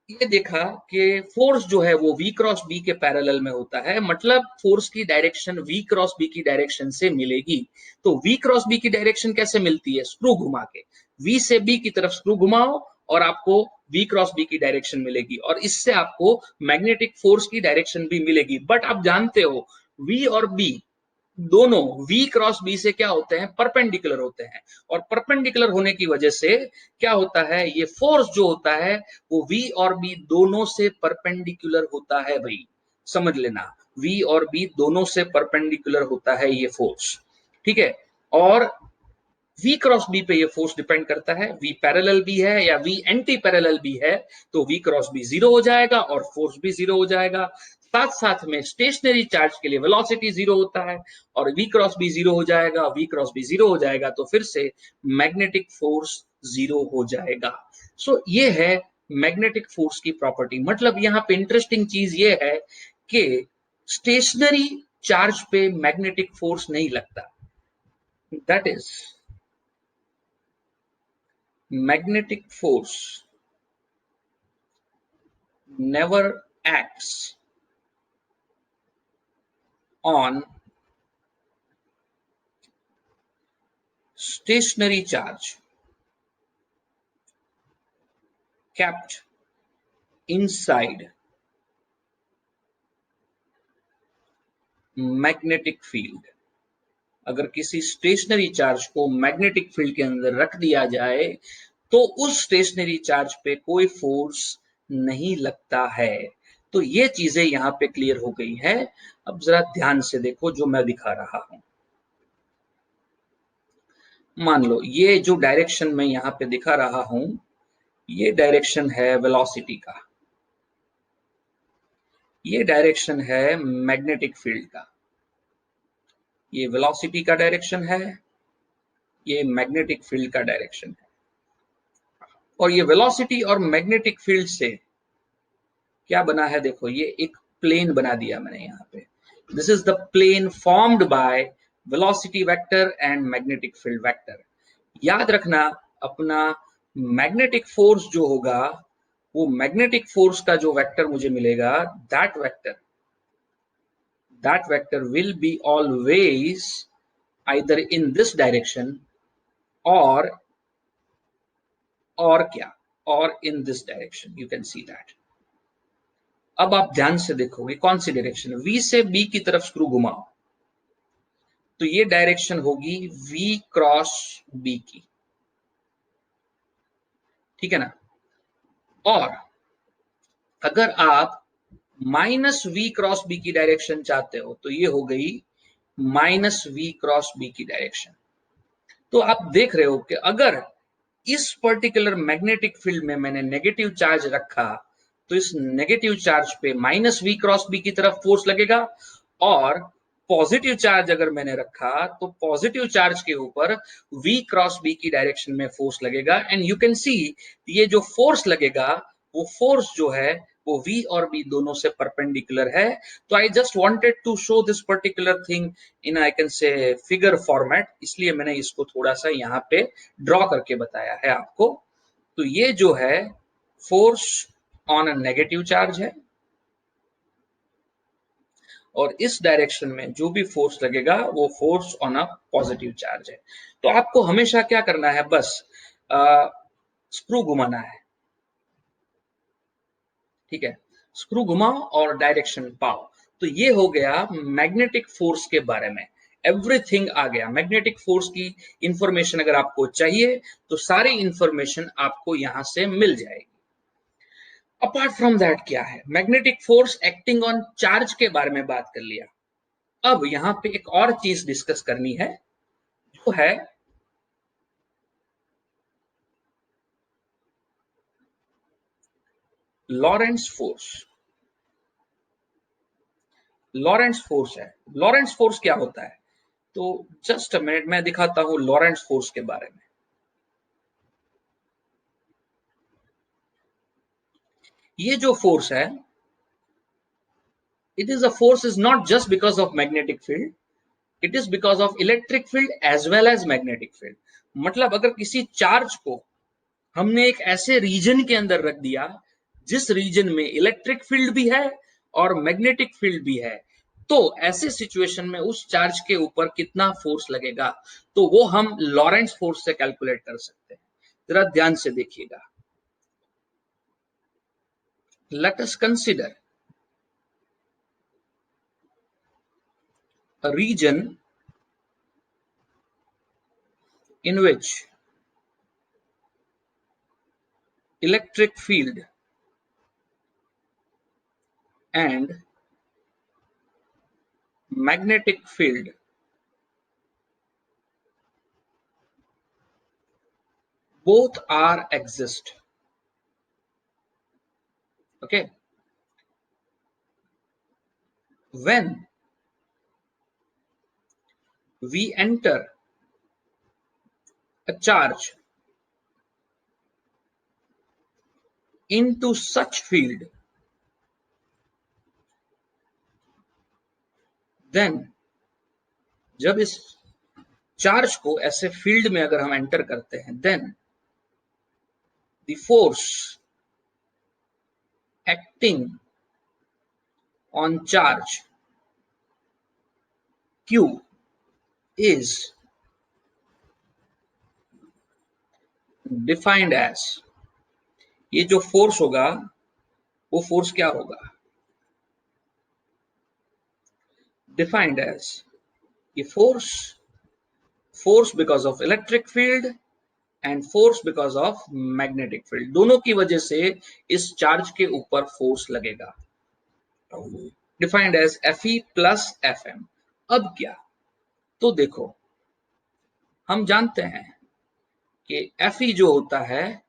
ये देखा कि फोर्स जो है वो v क्रॉस b के पैरेलल में होता है, मतलब फोर्स की डायरेक्शन v क्रॉस b की डायरेक्शन से मिलेगी। तो v क्रॉस b की डायरेक्शन कैसे मिलती है, स्क्रू घुमा के v से b की तरफ स्क्रू घुमाओ और आपको v क्रॉस b की डायरेक्शन मिलेगी, और इससे आपको मैग्नेटिक फोर्स की डायरेक्शन भी मिलेगी। बट आप जानते हो v और b दोनों v क्रॉस b से क्या होते हैं, परपेंडिकुलर होते हैं, और परपेंडिकुलर होने की वजह से क्या होता है, ये फोर्स जो होता है वो v और b दोनों से परपेंडिकुलर होता है भाई, समझ लेना। v और b दोनों से परपेंडिकुलर होता है ये फोर्स, ठीक है। और v क्रॉस b पे ये फोर्स डिपेंड करता है, v पैरेलल भी है या v एंटी पैरेलल भी है तो v क्रॉस b 0 हो जाएगा और फोर्स भी 0 हो जाएगा। साथ साथ में स्टेशनरी चार्ज के लिए वेलोसिटी 0 होता है, और v क्रॉस b 0 हो जाएगा, v क्रॉस b 0 हो जाएगा तो फिर से मैग्नेटिक फोर्स 0 हो जाएगा। सो ये है मैग्नेटिक फोर्स की प्रॉपर्टी। मतलब यहाँ पे इंटरेस्टिंग चीज ये है कि स्टेशनरी चार्ज पे मैग्नेटिक फोर्स नहीं लगता, that is magnetic force never acts on stationary charge kept inside magnetic field। अगर किसी स्टेशनरी चार्ज को मैग्नेटिक फील्ड के अंदर रख दिया जाए तो उस स्टेशनरी चार्ज पे कोई फोर्स नहीं लगता है। तो ये चीजें यहाँ पे क्लियर हो गई है। अब जरा ध्यान से देखो जो मैं दिखा रहा हूं। मान लो ये जो डायरेक्शन मैं यहाँ पे दिखा रहा हूं, ये डायरेक्शन है वेलोसिटी का, ये डायरेक्शन है मैग्नेटिक फील्ड का, ये वेलोसिटी का डायरेक्शन है, ये मैग्नेटिक फील्ड का डायरेक्शन है। और ये वेलोसिटी और मैग्नेटिक फील्ड से क्या बना है, देखो ये एक प्लेन बना दिया मैंने यहाँ पे। This is the plane formed by velocity vector and magnetic field vector. याद रखना अपना मैग्नेटिक फोर्स जो होगा वो मैग्नेटिक फोर्स का जो वेक्टर मुझे मिलेगा, that vector will be always either in this direction or क्या, और in this direction, you can see that। अब आप ध्यान से देखोगे कौन सी डायरेक्शन, v से b की तरफ स्क्रू घुमाओ तो ये डायरेक्शन होगी v क्रॉस b की, ठीक है ना। और अगर आप माइनस वी क्रॉस बी की डायरेक्शन चाहते हो तो ये हो गई माइनस वी क्रॉस बी की डायरेक्शन। तो आप देख रहे हो कि अगर इस पर्टिकुलर मैग्नेटिक फील्ड में मैंने नेगेटिव चार्ज रखा तो इस नेगेटिव चार्ज पे माइनस वी क्रॉस बी की तरफ फोर्स लगेगा, और पॉजिटिव चार्ज अगर मैंने रखा तो पॉजिटिव चार्ज के ऊपर v क्रॉस b की डायरेक्शन में फोर्स लगेगा एंड यू कैन सी ये जो फोर्स लगेगा वो फोर्स जो है वो v और b दोनों से परपेंडिकुलर है। तो I just wanted to show this particular thing in I can say figure format, इसलिए मैंने इसको थोड़ा सा यहाँ पे ड्रॉ करके बताया है आपको। तो ये जो है force on a negative charge है और इस डायरेक्शन में जो भी फोर्स लगेगा वो force on a positive charge है। तो आपको हमेशा क्या करना है, बस स्क्रू घुमाना है, ठीक है, स्क्रू घुमाओ और डायरेक्शन पाओ। तो ये हो गया मैग्नेटिक फोर्स के बारे में, एवरीथिंग आ गया। मैग्नेटिक फोर्स की इंफॉर्मेशन अगर आपको चाहिए तो सारी इंफॉर्मेशन आपको यहां से मिल जाएगी। अपार्ट फ्रॉम दैट क्या है, magnetic force acting on charge के बारे में बात कर लिया। अब यहां पे एक और चीज डिस्कस करनी है जो है लॉरेंट्ज फोर्स। लॉरेंट्ज फोर्स है, लॉरेंट्ज फोर्स क्या होता है, तो जस्ट अ मिनट मैं दिखाता हूं लॉरेंट्ज फोर्स के बारे में। ये जो फोर्स है, it is a force is not just because of magnetic field, it is because of electric field as well as magnetic field. मतलब अगर किसी चार्ज को हमने एक ऐसे रीजन के अंदर रख दिया जिस रीजन में इलेक्ट्रिक फील्ड भी है और मैग्नेटिक फील्ड भी है, तो ऐसे सिचुएशन में उस चार्ज के ऊपर कितना फोर्स लगेगा, तो वो हम लॉरेंट्ज फोर्स से कैलकुलेट कर सकते हैं। जरा ध्यान से देखिएगा। Let us consider a region in which electric field and magnetic field both are exist. Okay, when we enter a charge into such field, then जब इस चार्ज को ऐसे फील्ड में अगर हम एंटर करते हैं, then the force acting on charge Q is defined as, ये जो फोर्स होगा वो फोर्स क्या होगा, डिफाइंड एज ये force because of electric field and force because of magnetic field, दोनों की वजह से इस चार्ज के ऊपर फोर्स लगेगा, defined as Fe plus Fm। अब क्या, तो देखो हम जानते हैं कि Fe जो होता है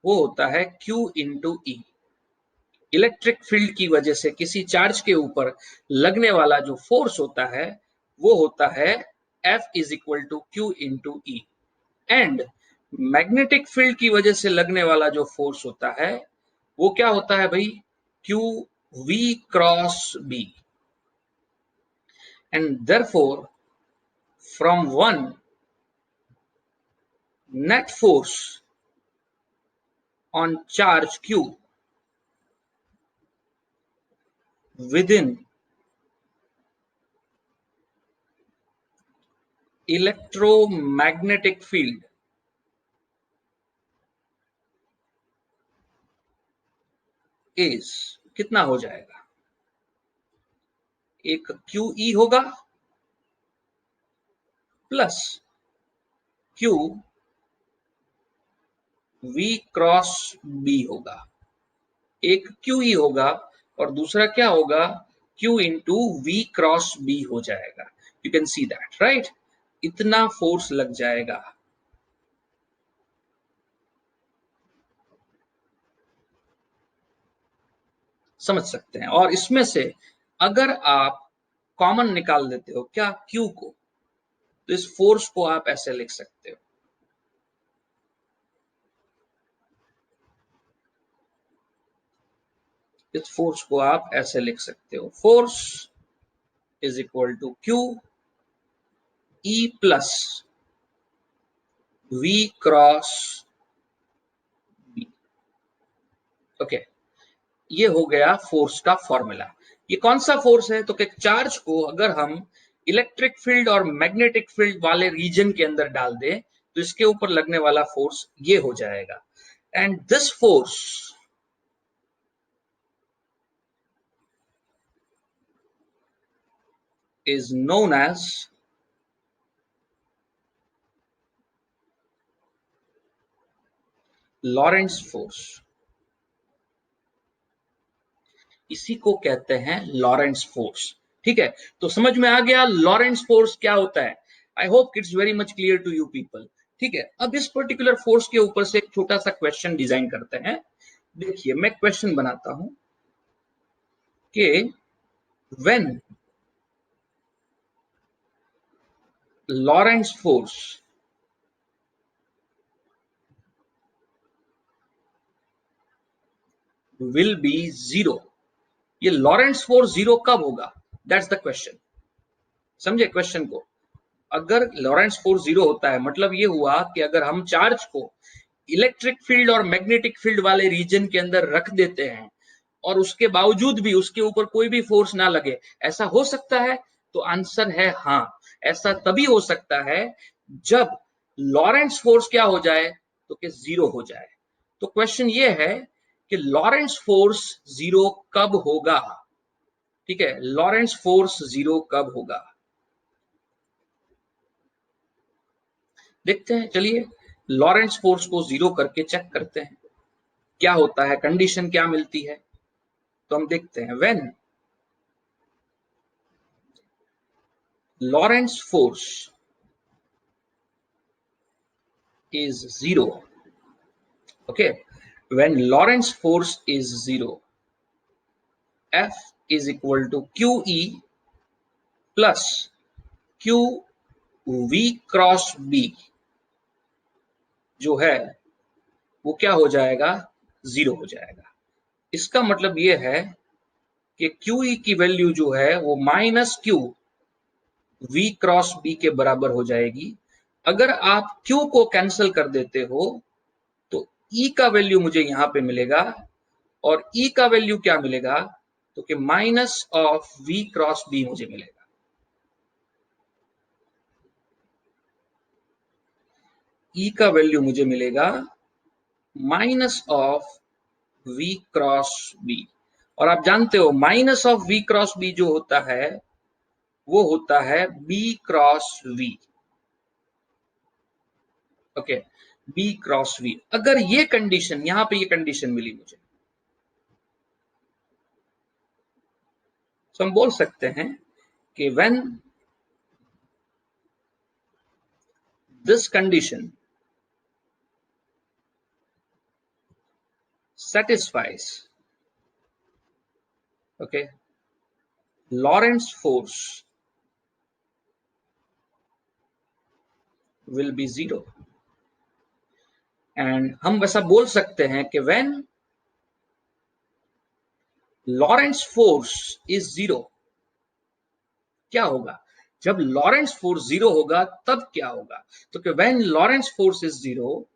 वो होता है Q इंटू ई। इलेक्ट्रिक फील्ड की वजह से किसी चार्ज के ऊपर लगने वाला जो फोर्स होता है वो होता है F is equal to Q into E. And magnetic field की वजह से लगने वाला जो फोर्स होता है वो क्या होता है भाई, Q V cross B. And therefore from one net force on charge Q within electromagnetic field is कितना हो जाएगा, एक क्यू ई होगा plus Q V cross B होगा। एक क्यू ई होगा और दूसरा क्या होगा, Q into V cross B हो जाएगा। You can see that right, इतना फोर्स लग जाएगा। समझ सकते हैं। और इसमें से अगर आप कॉमन निकाल देते हो क्या, Q को, तो इस फोर्स को आप ऐसे लिख सकते हो, इस फोर्स को आप ऐसे लिख सकते हो, force is equal to Q E plus V cross B। Okay, ये हो गया फोर्स का फॉर्मूला। ये कौन सा फोर्स है, तो कि चार्ज को अगर हम इलेक्ट्रिक फील्ड और मैग्नेटिक फील्ड वाले रीजन के अंदर डाल दें तो इसके ऊपर लगने वाला फोर्स ये हो जाएगा। And this force is known as Lawrence force. इसी को कहते हैं लॉरेंस फोर्स। ठीक है, तो समझ में आ गया लॉरेंस फोर्स क्या होता है। I hope it's very much clear to you people. ठीक है, अब इस पर्टिकुलर फोर्स के ऊपर से एक छोटा सा क्वेश्चन डिजाइन करते हैं। देखिए, मैं क्वेश्चन बनाता हूं कि when Lawrence force will B zero, ये लॉरेंस फोर्स जीरो कब होगा, दैट्स द क्वेश्चन। समझे क्वेश्चन को। अगर लॉरेंस फोर्स जीरो होता है मतलब ये हुआ कि अगर हम चार्ज को इलेक्ट्रिक फील्ड और मैग्नेटिक फील्ड वाले रीजन के अंदर रख देते हैं और उसके बावजूद भी उसके ऊपर कोई भी फोर्स ना लगे, ऐसा हो सकता है, तो आंसर है हाँ। ऐसा तभी हो सकता है जब लॉरेंस फोर्स क्या हो जाए, तो कि जीरो हो जाए। तो क्वेश्चन ये है कि लॉरेंस फोर्स जीरो कब होगा। ठीक है, लॉरेंस फोर्स जीरो कब होगा, देखते हैं। चलिए लॉरेंस फोर्स को जीरो करके चेक करते हैं क्या होता है, कंडीशन क्या मिलती है। तो हम देखते हैं when Lawrence force is zero. Okay, when Lorentz force is zero, F is equal to QE plus QV cross B जो है वो क्या हो जाएगा, जीरो हो जाएगा। इसका मतलब ये है कि QE की वैल्यू जो है वो minus Q V cross B के बराबर हो जाएगी। अगर आप Q को कैंसिल कर देते हो तो E का वैल्यू मुझे यहां पे मिलेगा, और E का वैल्यू क्या मिलेगा, तो कि minus of V cross B मुझे मिलेगा। E का वैल्यू मुझे मिलेगा minus of V cross B। और आप जानते हो minus of V cross B जो होता है वो होता है B cross V। Okay, B cross V। अगर ये कंडीशन, यहां पे ये कंडीशन मिली मुझे, तो हम बोल सकते हैं कि when this condition satisfies, okay, Lorentz force will be zero। And हम वैसा बोल सकते हैं कि when Lawrence force is zero, क्या होगा, जब लॉरेंस फोर्स जीरो होगा तब क्या होगा, तो कि when Lawrence force is zero,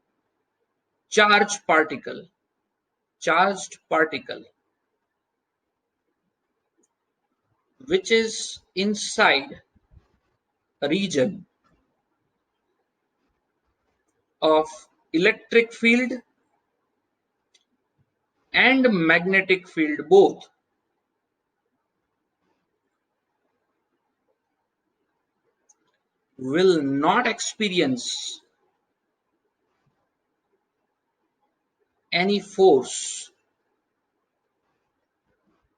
charge particle, charged particle which is inside a region of electric field and magnetic field both will not experience any force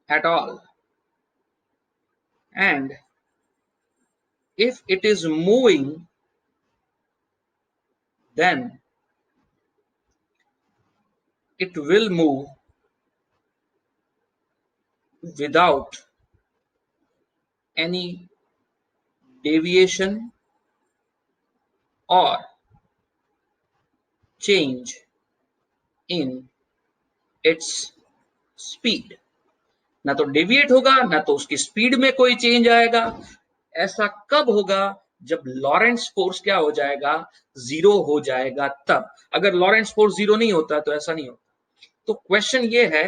at all, and if it is moving, then it will move without any deviation or change in its speed। ना तो deviate होगा ना तो उसकी speed में कोई change आएगा। ऐसा कब होगा? जब लॉरेंस फोर्स क्या हो जाएगा? जीरो हो जाएगा तब। अगर लॉरेंस फोर्स जीरो नहीं होता तो ऐसा नहीं होता। तो क्वेश्चन ये है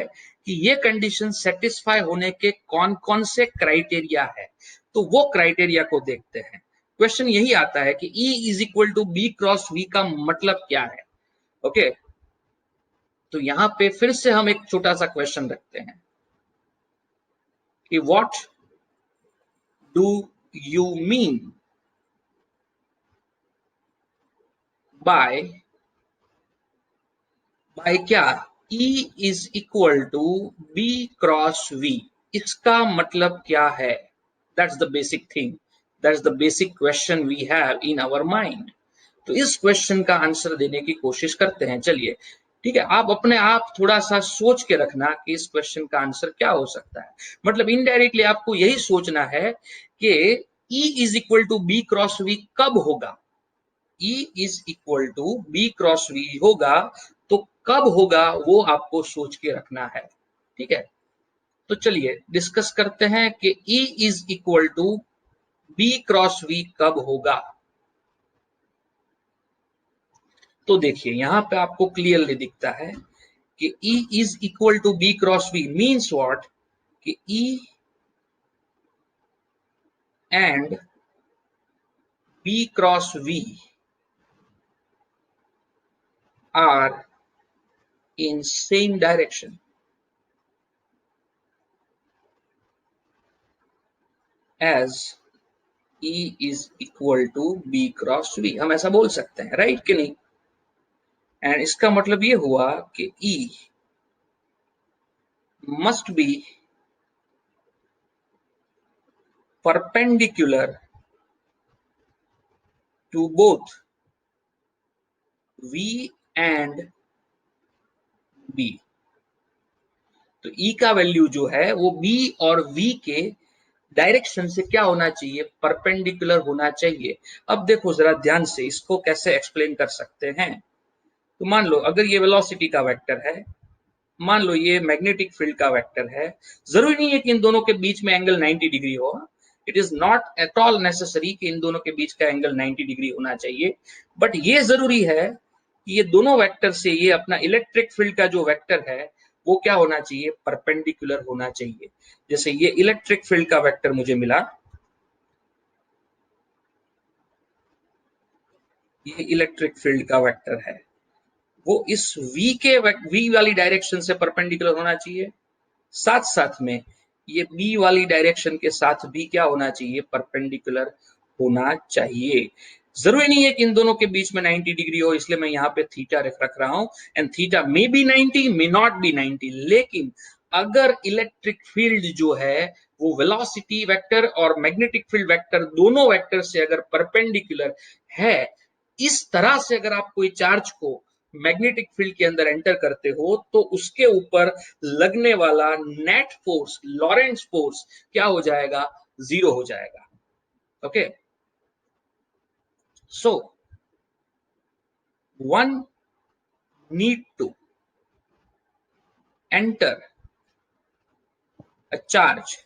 कि ये कंडीशन सेटिस्फाई होने के कौन कौन से क्राइटेरिया है, तो वो क्राइटेरिया को देखते हैं। क्वेश्चन यही आता है कि E is equal to B cross V का मतलब क्या है। ओके, तो यहां पे फिर से हम एक छोटा सा क्वेश्चन रखते हैं कि what do you mean by क्या E is equal to B cross V, इसका मतलब क्या है? That's the basic thing, that's the basic question we have in our mind. तो इस क्वेश्चन का आंसर देने की कोशिश करते हैं। चलिए ठीक है, आप अपने आप थोड़ा सा सोच के रखना कि इस क्वेश्चन का आंसर क्या हो सकता है। मतलब इनडायरेक्टली आपको यही सोचना है कि E is equal to B cross V कब होगा। E is equal to B cross V होगा तो कब होगा वो आपको सोच के रखना है। ठीक है, तो चलिए डिस्कस करते हैं कि E is equal to B cross V कब होगा। तो देखिए यहां पे आपको क्लियरली दिखता है कि E is equal to B cross V means what, कि E and B cross V are in same direction as E is equal to B cross V. हम ऐसा बोल सकते हैं, राइट कि नहीं? एंड इसका मतलब ये हुआ कि E must be perpendicular to both V and B। तो E का वैल्यू जो है वो B और V के डायरेक्शन से क्या होना चाहिए? परपेंडिकुलर होना चाहिए। अब देखो जरा ध्यान से, इसको कैसे एक्सप्लेन कर सकते हैं। तो मान लो अगर ये वेलोसिटी का वेक्टर है, मान लो ये मैग्नेटिक फील्ड का वेक्टर है, जरूरी नहीं है कि इन दोनों के बीच में एंगल 90 डिग्री हो। It is not at all necessary कि इन दोनों के बीच का एंगल 90 डिग्री होना चाहिए, बट ये जरूरी है कि ये दोनों वेक्टर से ये अपना इलेक्ट्रिक फील्ड का जो वेक्टर है वो क्या होना चाहिए? परपेंडिकुलर होना चाहिए। जैसे ये इलेक्ट्रिक फील्ड का वेक्टर मुझे मिला, ये इलेक्ट्रिक फील्ड का वेक्टर है, वो इस V वाली डायरेक्शन से परपेंडिकुलर होना चाहिए। साथ साथ में ये बी वाली डायरेक्शन के साथ भी क्या होना चाहिए? परपेंडिकुलर होना चाहिए। जरूरी नहीं है कि इन दोनों के बीच में 90 डिग्री हो, इसलिए मैं यहाँ पे थीटा रख रहा हूं। And theta may be 90, may not be 90, लेकिन अगर इलेक्ट्रिक फील्ड जो है वो वेलोसिटी वेक्टर और मैग्नेटिक फील्ड वेक्टर दोनों वेक्टर से अगर परपेंडिकुलर है, इस तरह से अगर आप कोई चार्ज को मैग्नेटिक फील्ड के अंदर एंटर करते हो तो उसके ऊपर लगने वाला नेट फोर्स, लॉरेंस फोर्स क्या हो जाएगा? जीरो हो जाएगा। Okay, so one need to enter a charge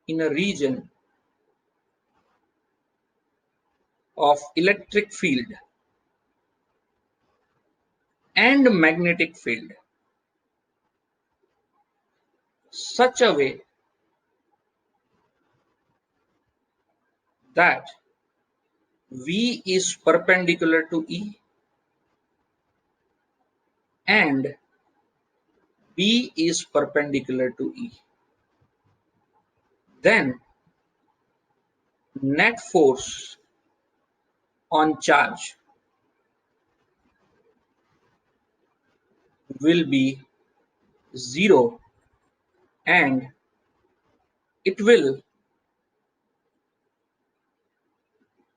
in a region of electric field and magnetic field such a way that V is perpendicular to E and B is perpendicular to E. Then net force on charge will be zero and it will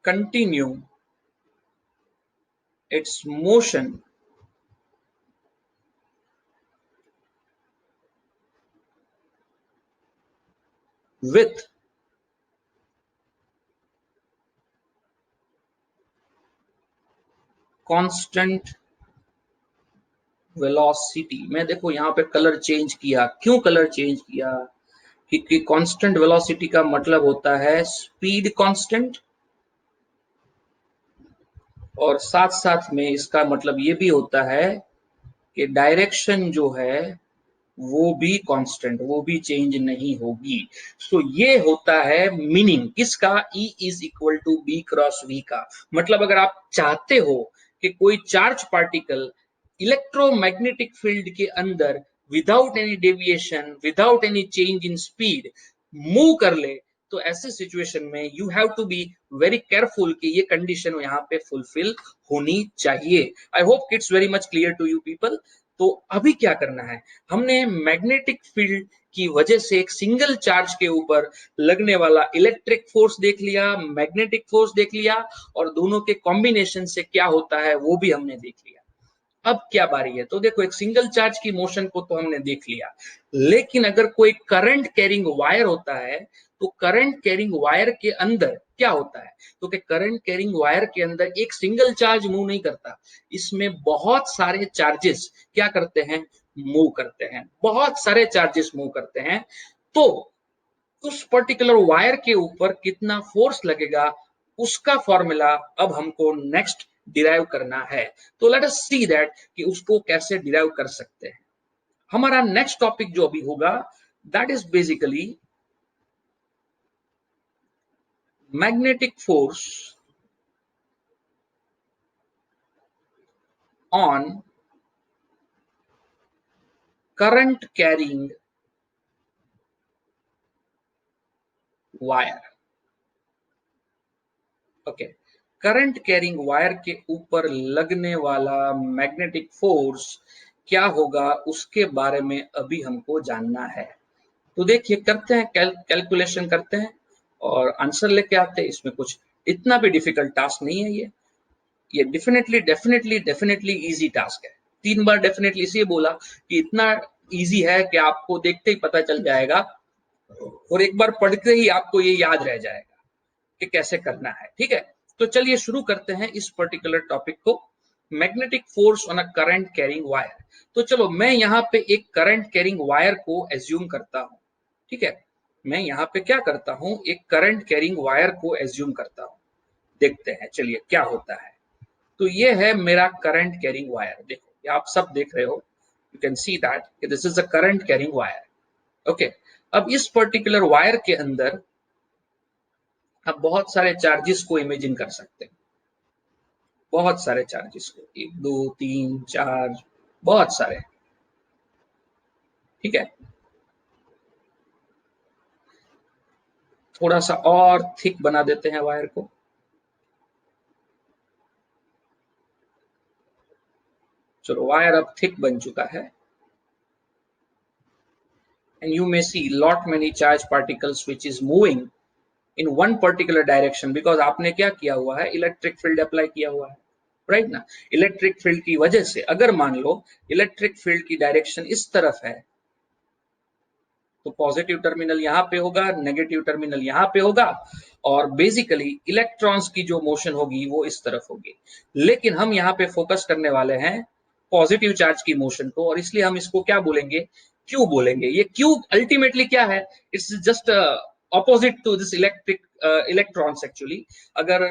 continue its motion with constant velocity. मैं देखो यहाँ पे colour change किया, क्यों colour change किया? क्योंकि constant velocity का मतलब होता है स्पीड कांस्टेंट, और साथ साथ में इसका मतलब ये भी होता है कि डायरेक्शन जो है वो भी कांस्टेंट, वो भी चेंज नहीं होगी। सो ये होता है मीनिंग किसका, E is equal to B cross V का। मतलब अगर आप चाहते हो कि कोई चार्ज पार्टिकल इलेक्ट्रोमैग्नेटिक फील्ड के अंदर without any deviation, without any change in speed move कर ले, तो ऐसे सिचुएशन में you have to be very careful कि ये कंडीशन यहाँ पे फुलफिल होनी चाहिए। I hope it's very much clear to you people. तो अभी क्या करना है, हमने मैग्नेटिक फील्ड की वजह से एक सिंगल चार्ज के ऊपर लगने वाला इलेक्ट्रिक फोर्स देख लिया, मैग्नेटिक फोर्स देख लिया, और दोनों के कॉम्बिनेशन से क्या होता है वो भी हमने देख लिया। अब क्या बारी है, तो देखो एक सिंगल चार्ज की मोशन को तो हमने देख लिया, लेकिन अगर कोई करंट कैरिंग वायर होता है तो करंट कैरिंग वायर के अंदर क्या होता है, तो कि करंट कैरिंग वायर के अंदर एक सिंगल चार्ज मूव नहीं करता, इसमें बहुत सारे चार्जेस क्या करते हैं, मूव करते हैं, बहुत सारे चार्जेस मूव करते हैं। तो उस पर्टिकुलर वायर के ऊपर कितना फोर्स लगेगा उसका फॉर्मूला अब हमको नेक्स्ट डिराइव करना है। तो लेट अस सी दैट कि उसको कैसे डिराइव कर सकते हैं। हमारा नेक्स्ट टॉपिक जो अभी होगा that is basically magnetic force on current carrying wire. Okay, current carrying wire के ऊपर लगने वाला मैग्नेटिक फोर्स क्या होगा उसके बारे में अभी हमको जानना है। तो देखिए करते हैं, कैलकुलेशन करते हैं और आंसर लेके आते हैं। इसमें कुछ इतना भी डिफिकल्ट टास्क नहीं है ये definitely definitely definitely easy task है। 3 बार डेफिनेटली इसलिए बोला कि इतना इजी है कि आपको देखते ही पता चल जाएगा और एक बार पढ़ते ही आपको ये याद रह जाएगा कि कैसे करना है। ठीक है, तो चलिए शुरू करते हैं इस पर्टिकुलर टॉपिक को, magnetic force on a current carrying wire. तो चलो मैं यहाँ पे एक करंट कैरिंग वायर को एज्यूम करता हूँ। ठीक है, मैं यहाँ पे क्या करता हूँ, एक करंट कैरिंग वायर को एज्यूम करता हूँ। देखते हैं चलिए क्या होता है। तो ये है मेरा करंट कैरिंग वायर, देखो ये आप सब देख रहे हो, you can see that this is a current carrying wire. Okay, अब इस पर्टिकुलर वायर के अंदर आप बहुत सारे चार्जेस को इमेजिन कर सकते हैं, बहुत सारे चार्जेस को, 1 2 3 4, बहुत सारे। ठीक है, थोड़ा सा और थिक बना देते हैं वायर को। चलो वायर अब थिक बन चुका है and you may see lot many charge particles which is moving in one particular direction, because आपने क्या किया हुआ है, इलेक्ट्रिक फील्ड अप्लाई किया हुआ है, राइट ना। इलेक्ट्रिक फील्ड की वजह से अगर मान लो इलेक्ट्रिक फील्ड की डायरेक्शन इस तरफ है, तो पॉजिटिव टर्मिनल यहाँ पे होगा, नेगेटिव टर्मिनल यहाँ पे होगा, और बेसिकली इलेक्ट्रॉन्स की जो मोशन होगी वो इस तरफ होगी। लेकिन हम यहाँ पे फोकस करने वाले हैं पॉजिटिव चार्ज की मोशन को, और इसलिए हम इसको क्या बोलेंगे, क्यू बोलेंगे। ये क्यू अल्टीमेटली क्या है, it's just opposite to this electric electrons actually. अगर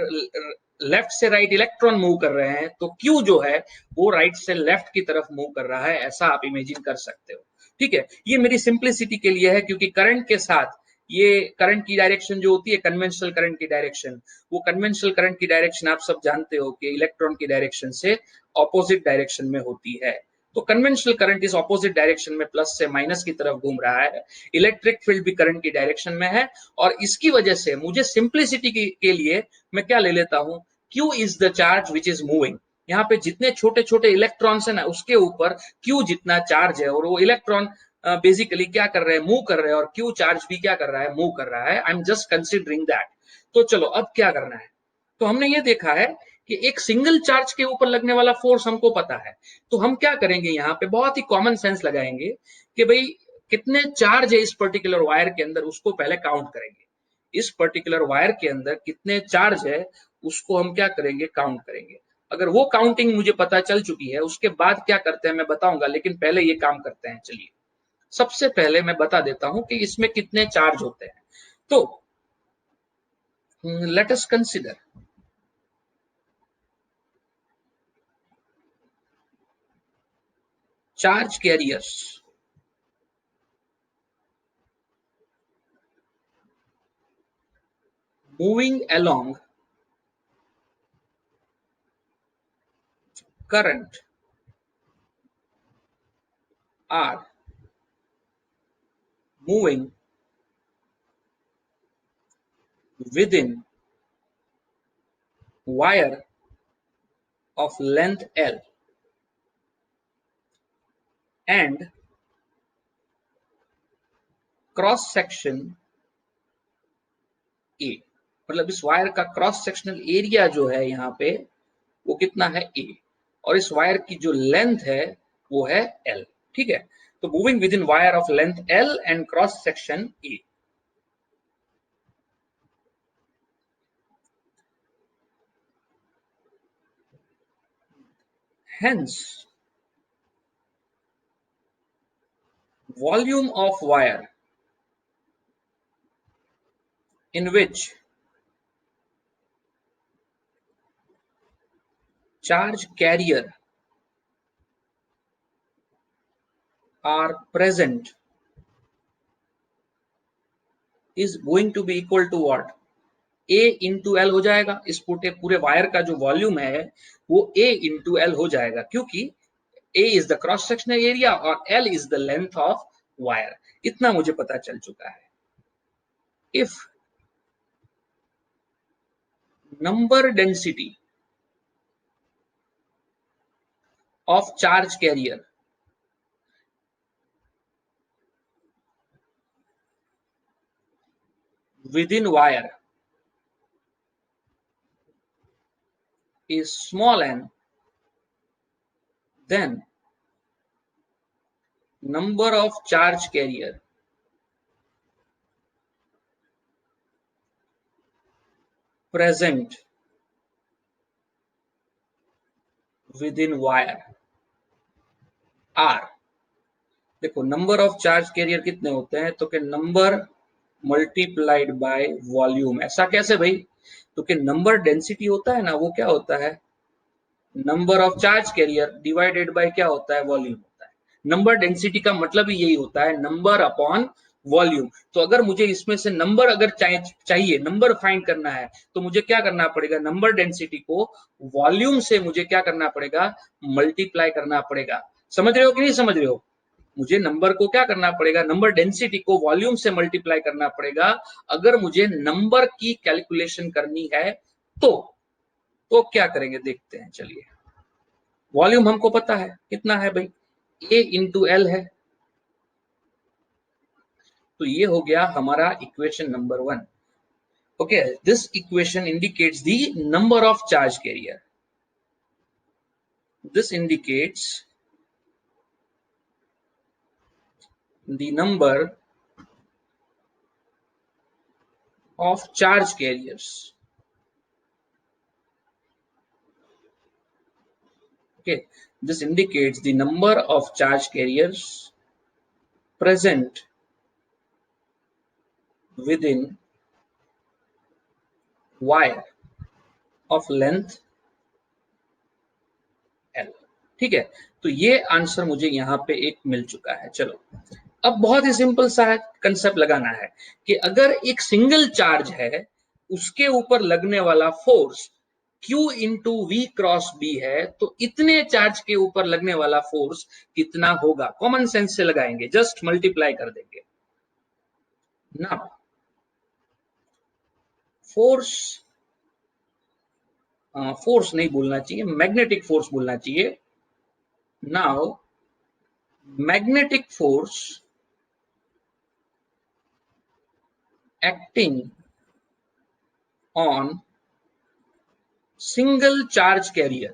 लेफ्ट से राइट इलेक्ट्रॉन मूव कर रहे हैं तो क्यू जो है वो राइट से लेफ्ट की तरफ मूव कर रहा है, ऐसा आप इमेजिन कर सकते हो। ठीक है, ये मेरी सिंप्लिसिटी के लिए है, क्योंकि करंट के साथ ये करंट की डायरेक्शन जो होती है कन्वेंशनल करंट की डायरेक्शन, वो कन्वेंशनल करंट की डायरेक्शन आप सब जानते हो कि इलेक्ट्रॉन की डायरेक्शन से ऑपोजिट डायरेक्शन में होती है। तो कन्वेंशनल करंट इस ऑपोजिट डायरेक्शन में प्लस से माइनस की तरफ घूम रहा है, इलेक्ट्रिक फील्ड भी करंट की डायरेक्शन में है, और इसकी वजह से मुझे सिंप्लिसिटी के लिए मैं क्या ले लेता हूं, Q is the charge which is moving. यहाँ पे जितने छोटे छोटे इलेक्ट्रॉन्स है ना उसके ऊपर Q जितना चार्ज है, और वो इलेक्ट्रॉन बेसिकली क्या कर रहे हैं, मूव कर रहे हैं, और Q चार्ज भी क्या कर रहा है, मूव कर रहा है। I am just considering that. तो चलो अब क्या करना है, तो हमने ये देखा है कि एक सिंगल चार्ज के ऊपर लगने वाला फोर्स हमको पता है, तो हम क्या करेंगे, यहाँ पे बहुत ही कॉमन सेंस लगाएंगे कि भाई कितने चार्ज है इस पर्टिकुलर वायर के अंदर उसको पहले काउंट करेंगे। इस पर्टिकुलर वायर के अंदर कितने चार्ज है उसको हम क्या करेंगे, काउंट करेंगे। अगर वो काउंटिंग मुझे पता चल चुकी है उसके बाद क्या करते हैं मैं बताऊंगा, लेकिन पहले ये काम करते हैं। चलिए सबसे पहले मैं बता देता हूं कि इसमें कितने चार्ज होते हैं। तो let us consider charge carriers moving along current are moving within wire of length L and cross section A। मतलब इस वायर का क्रॉस सेक्शनल एरिया जो है यहाँ पे वो कितना है, A, और इस वायर की जो लेंथ है वो है L। ठीक है, तो moving with in wire of length L and cross section A। Hence, volume of wire in which charge carrier are present is going to be equal to what, A into L हो जाएगा। इस पूरे पूरे wire का जो volume है वो A into L हो जाएगा, क्योंकि A is the cross sectional area और L is the length of wire. इतना मुझे पता चल चुका है। If number density of charge carrier with in wire is small n, then number of charge carrier present within wire are, देखो number of charge carrier कितने होते हैं, तो कि नंबर मल्टीप्लाइड बाय वॉल्यूम। ऐसा कैसे भाई, तो कि नंबर डेंसिटी होता है ना, वो क्या होता है, number of charge carrier divided by क्या होता है, वॉल्यूम होता है। नंबर डेंसिटी का मतलब ही यही होता है, नंबर अपॉन वॉल्यूम। तो अगर मुझे इसमें से नंबर अगर चाहिए, नंबर फाइंड करना है, तो मुझे क्या करना पड़ेगा, नंबर डेंसिटी को वॉल्यूम से मुझे क्या करना पड़ेगा, मल्टीप्लाई करना पड़ेगा। समझ रहे हो कि नहीं समझ रहे हो, मुझे नंबर को क्या करना पड़ेगा, नंबर डेंसिटी को वॉल्यूम से मल्टीप्लाई करना पड़ेगा अगर मुझे नंबर की कैलकुलेशन करनी है। तो क्या करेंगे देखते हैं। चलिए वॉल्यूम हमको पता है कितना है भाई, A इंटू एल है। तो ये हो गया हमारा equation number 1। Okay, this equation indicates the number of charge carrier. This indicates the number of charge carriers। Okay, this indicates the number of charge carriers present within wire of length L। ठीक है, तो ये answer मुझे यहाँ पे एक मिल चुका है। चलो अब बहुत ही सिंपल सा है, कंसेप्ट लगाना है कि अगर एक सिंगल चार्ज है उसके ऊपर लगने वाला force Q into V cross B है, तो इतने चार्ज के ऊपर लगने वाला फोर्स कितना होगा। कॉमन सेंस से लगाएंगे, जस्ट मल्टीप्लाई कर देंगे ना। फोर्स, फोर्स नहीं बोलना चाहिए, मैग्नेटिक फोर्स बोलना चाहिए। Now magnetic force acting on single charge carrier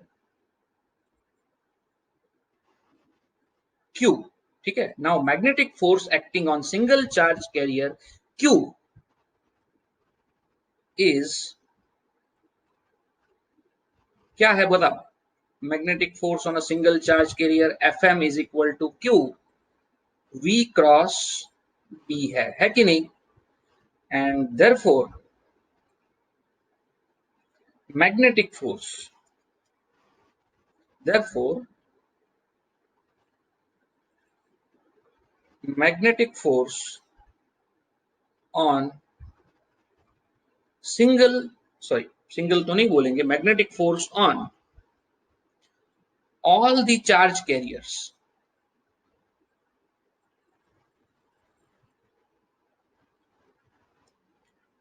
Q ठीक है। Now magnetic force acting on single charge carrier Q is, क्या है बताओ? Magnetic force on a single charge carrier Fm is equal to Q V cross B है कि नहीं? And therefore magnetic force, therefore magnetic force on single, sorry single तो नहीं बोलेंगे, magnetic force on all the charge carriers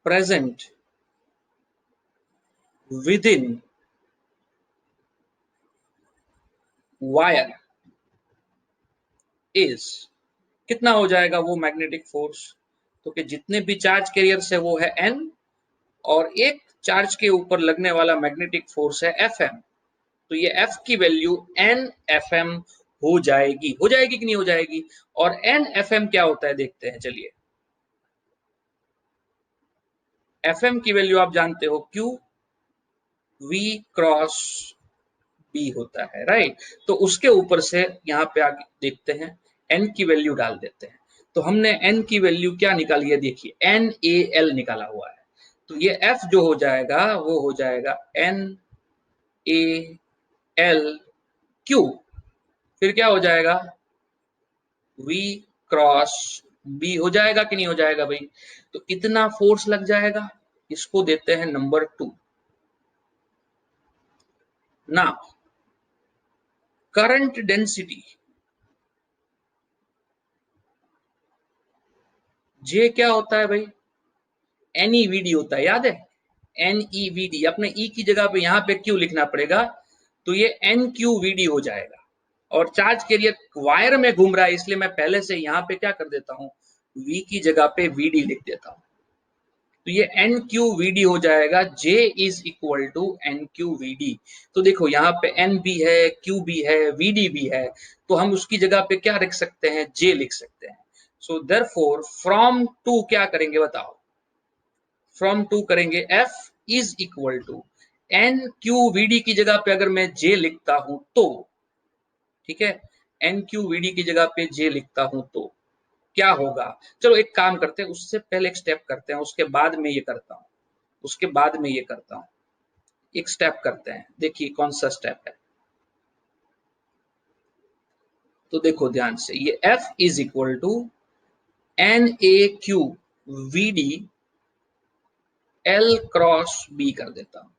present within wire is, कितना हो जाएगा वो मैग्नेटिक फोर्स? तो कि जितने भी चार्ज कैरियर्स है वो है N, और एक चार्ज के ऊपर लगने वाला मैग्नेटिक फोर्स है Fm। तो ये F की वैल्यू N Fm हो जाएगी कि नहीं हो जाएगी? और N Fm क्या होता है देखते हैं, चलिए। Fm की वैल्यू आप जानते हो Q V क्रॉस B होता है, राइट? तो उसके ऊपर से यहाँ पे आगे देखते हैं, N की वैल्यू डाल देते हैं। तो हमने N की वैल्यू क्या निकाली है, देखिए NaL निकाला हुआ है। तो ये F जो हो जाएगा वो हो जाएगा NaL Q, फिर क्या हो जाएगा V क्रॉस B हो जाएगा कि नहीं हो जाएगा भाई? तो इतना फोर्स लग जाएगा, इसको देते हैं नंबर 2। ना करंट डेंसिटी J क्या होता है भाई? NEVD होता है, याद है? NEVD, अपने E की जगह पे यहाँ पे Q लिखना पड़ेगा, तो ये NQVD हो जाएगा। और चार्ज कैरियर वायर में घूम रहा है, इसलिए मैं पहले से यहाँ पे क्या कर देता हूँ, V की जगह पे VD लिख देता हूँ। तो ये NQVD हो जाएगा, J is equal to NQVD। तो देखो यहाँ पे N भी है, Q भी है, VD भी है, तो हम उसकी जगह पे क्या लिख सकते हैं, J लिख सकते हैं। सो देयरफॉर फ्रॉम टू क्या करेंगे बताओ? फ्रॉम टू करेंगे F is equal to NQVD की जगह पे अगर मैं J लिखता हूं तो, ठीक है, NQVD की जगह पे J लिखता हूं तो क्या होगा? चलो एक काम करते हैं, उससे पहले एक स्टेप करते हैं, उसके बाद में ये करता हूं, उसके बाद में ये करता हूं। एक स्टेप करते हैं, देखिए कौन सा स्टेप है। तो देखो ध्यान से, ये F is equal to NAQVD L cross B कर देता हूं।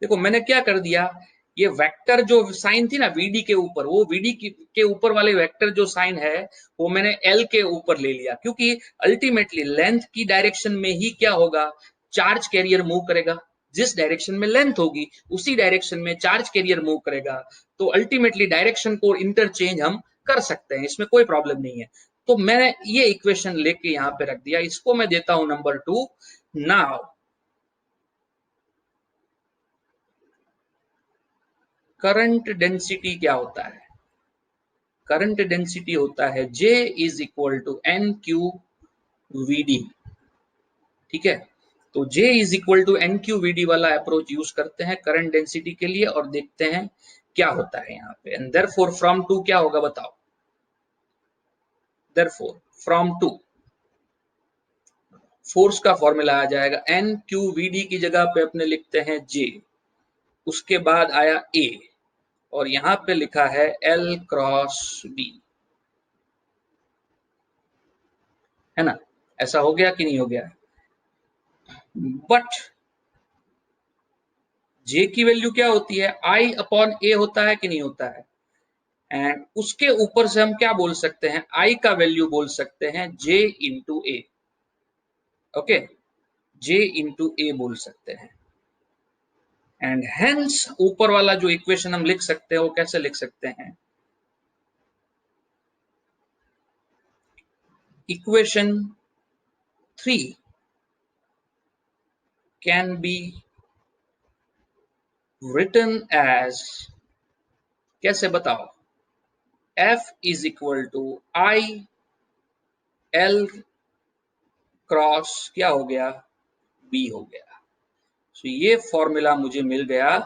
देखो मैंने क्या कर दिया, ये वेक्टर जो साइन थी ना VD के ऊपर, वो VD के ऊपर वाले वेक्टर जो साइन है वो मैंने L के ऊपर ले लिया, क्योंकि अल्टीमेटली लेंथ की डायरेक्शन में ही क्या होगा, चार्ज कैरियर मूव करेगा। जिस डायरेक्शन में लेंथ होगी उसी डायरेक्शन में चार्ज कैरियर मूव करेगा। तो अल्टीमेटली डायरेक्शन को इंटरचेंज हम कर सकते हैं, इसमें कोई प्रॉब्लम नहीं है। तो मैंने ये इक्वेशन लेके यहाँ पे रख दिया, इसको मैं देता हूं नंबर 2। नाउ करंट डेंसिटी क्या होता है? करंट डेंसिटी होता है J is equal to NQVD, ठीक है। तो J is equal to NQVD वाला अप्रोच यूज करते हैं करंट डेंसिटी के लिए, और देखते हैं क्या होता है यहाँ पे। एंड देयरफॉर फ्रॉम टू क्या होगा बताओ? देयरफॉर फ्रॉम टू फोर्स का फॉर्मूला आ जाएगा, NQVD की जगह पे अपने लिखते हैं J, उसके बाद आया A, और यहाँ पे लिखा है L क्रॉस B, है ना? ऐसा हो गया कि नहीं हो गया? बट J की वैल्यू क्या होती है, I अपॉन A होता है कि नहीं होता है? एंड उसके ऊपर से हम क्या बोल सकते हैं, I का वैल्यू बोल सकते हैं J इंटू ए। ओके, J इंटू ए बोल सकते हैं। एंड हेंस ऊपर वाला जो इक्वेशन हम लिख सकते हैं वो कैसे लिख सकते हैं, equation 3 can be written as, कैसे बताओ? F is equal to I L cross क्या हो गया, बी हो गया। तो ये फॉर्मूला मुझे मिल गया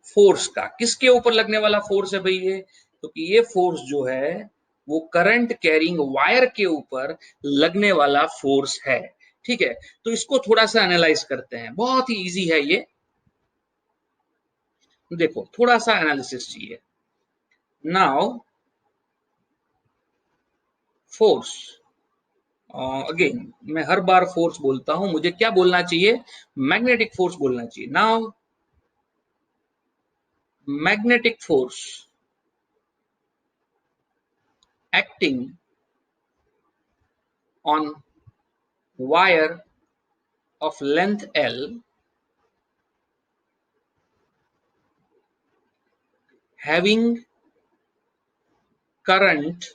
फोर्स का। किसके ऊपर लगने वाला फोर्स है भाई ये, तो ये फोर्स जो है वो करंट कैरिंग वायर के ऊपर लगने वाला फोर्स है। ठीक है, तो इसको थोड़ा सा एनालाइज करते हैं, बहुत ही इजी है ये। देखो थोड़ा सा एनालिसिस चाहिए। नाउ फोर्स, अगेन मैं हर बार फोर्स बोलता हूं, मुझे क्या बोलना चाहिए, मैग्नेटिक फोर्स बोलना चाहिए। Now magnetic force acting on wire of length L having current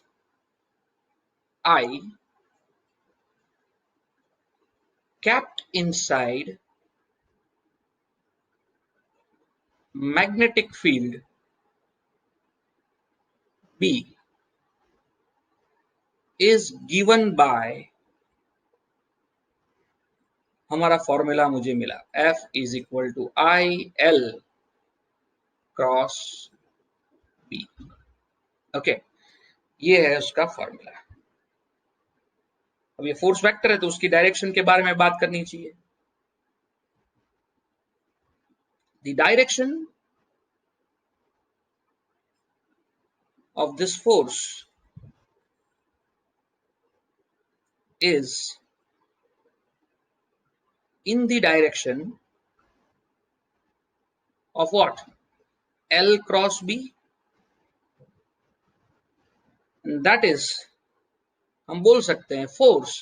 I kept inside magnetic field B is given by, हमारा फॉर्मूला मुझे मिला F is equal to I L cross B. Okay, ये है उसका formula. अब ये force vector है तो उसकी डायरेक्शन के बारे में बात करनी चाहिए। The direction of this force is in the direction of what, L cross B, that is हम बोल सकते हैं force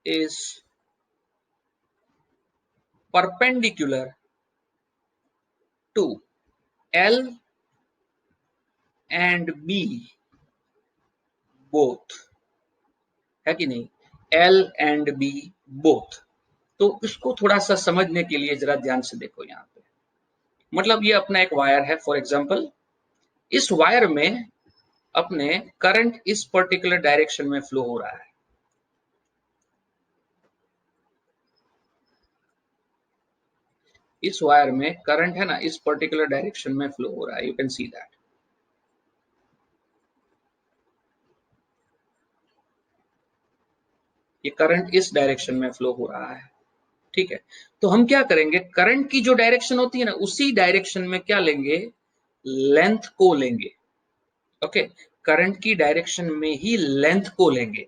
is perpendicular to L and B both, है कि नहीं, L and B both। तो इसको थोड़ा सा समझने के लिए जरा ध्यान से देखो यहाँ पे। मतलब ये अपना एक वायर है, फॉर एग्जांपल इस वायर में अपने करंट इस पर्टिकुलर डायरेक्शन में फ्लो हो रहा है। इस वायर में करंट है ना, इस पर्टिकुलर डायरेक्शन में फ्लो हो रहा है, यू कैन सी दैट। ये करंट इस डायरेक्शन में फ्लो हो रहा है। ठीक है, तो हम क्या करेंगे, करंट की जो डायरेक्शन होती है ना, उसी डायरेक्शन में क्या लेंगे, लेंथ को लेंगे। ओके, करंट की डायरेक्शन में ही लेंथ को लेंगे।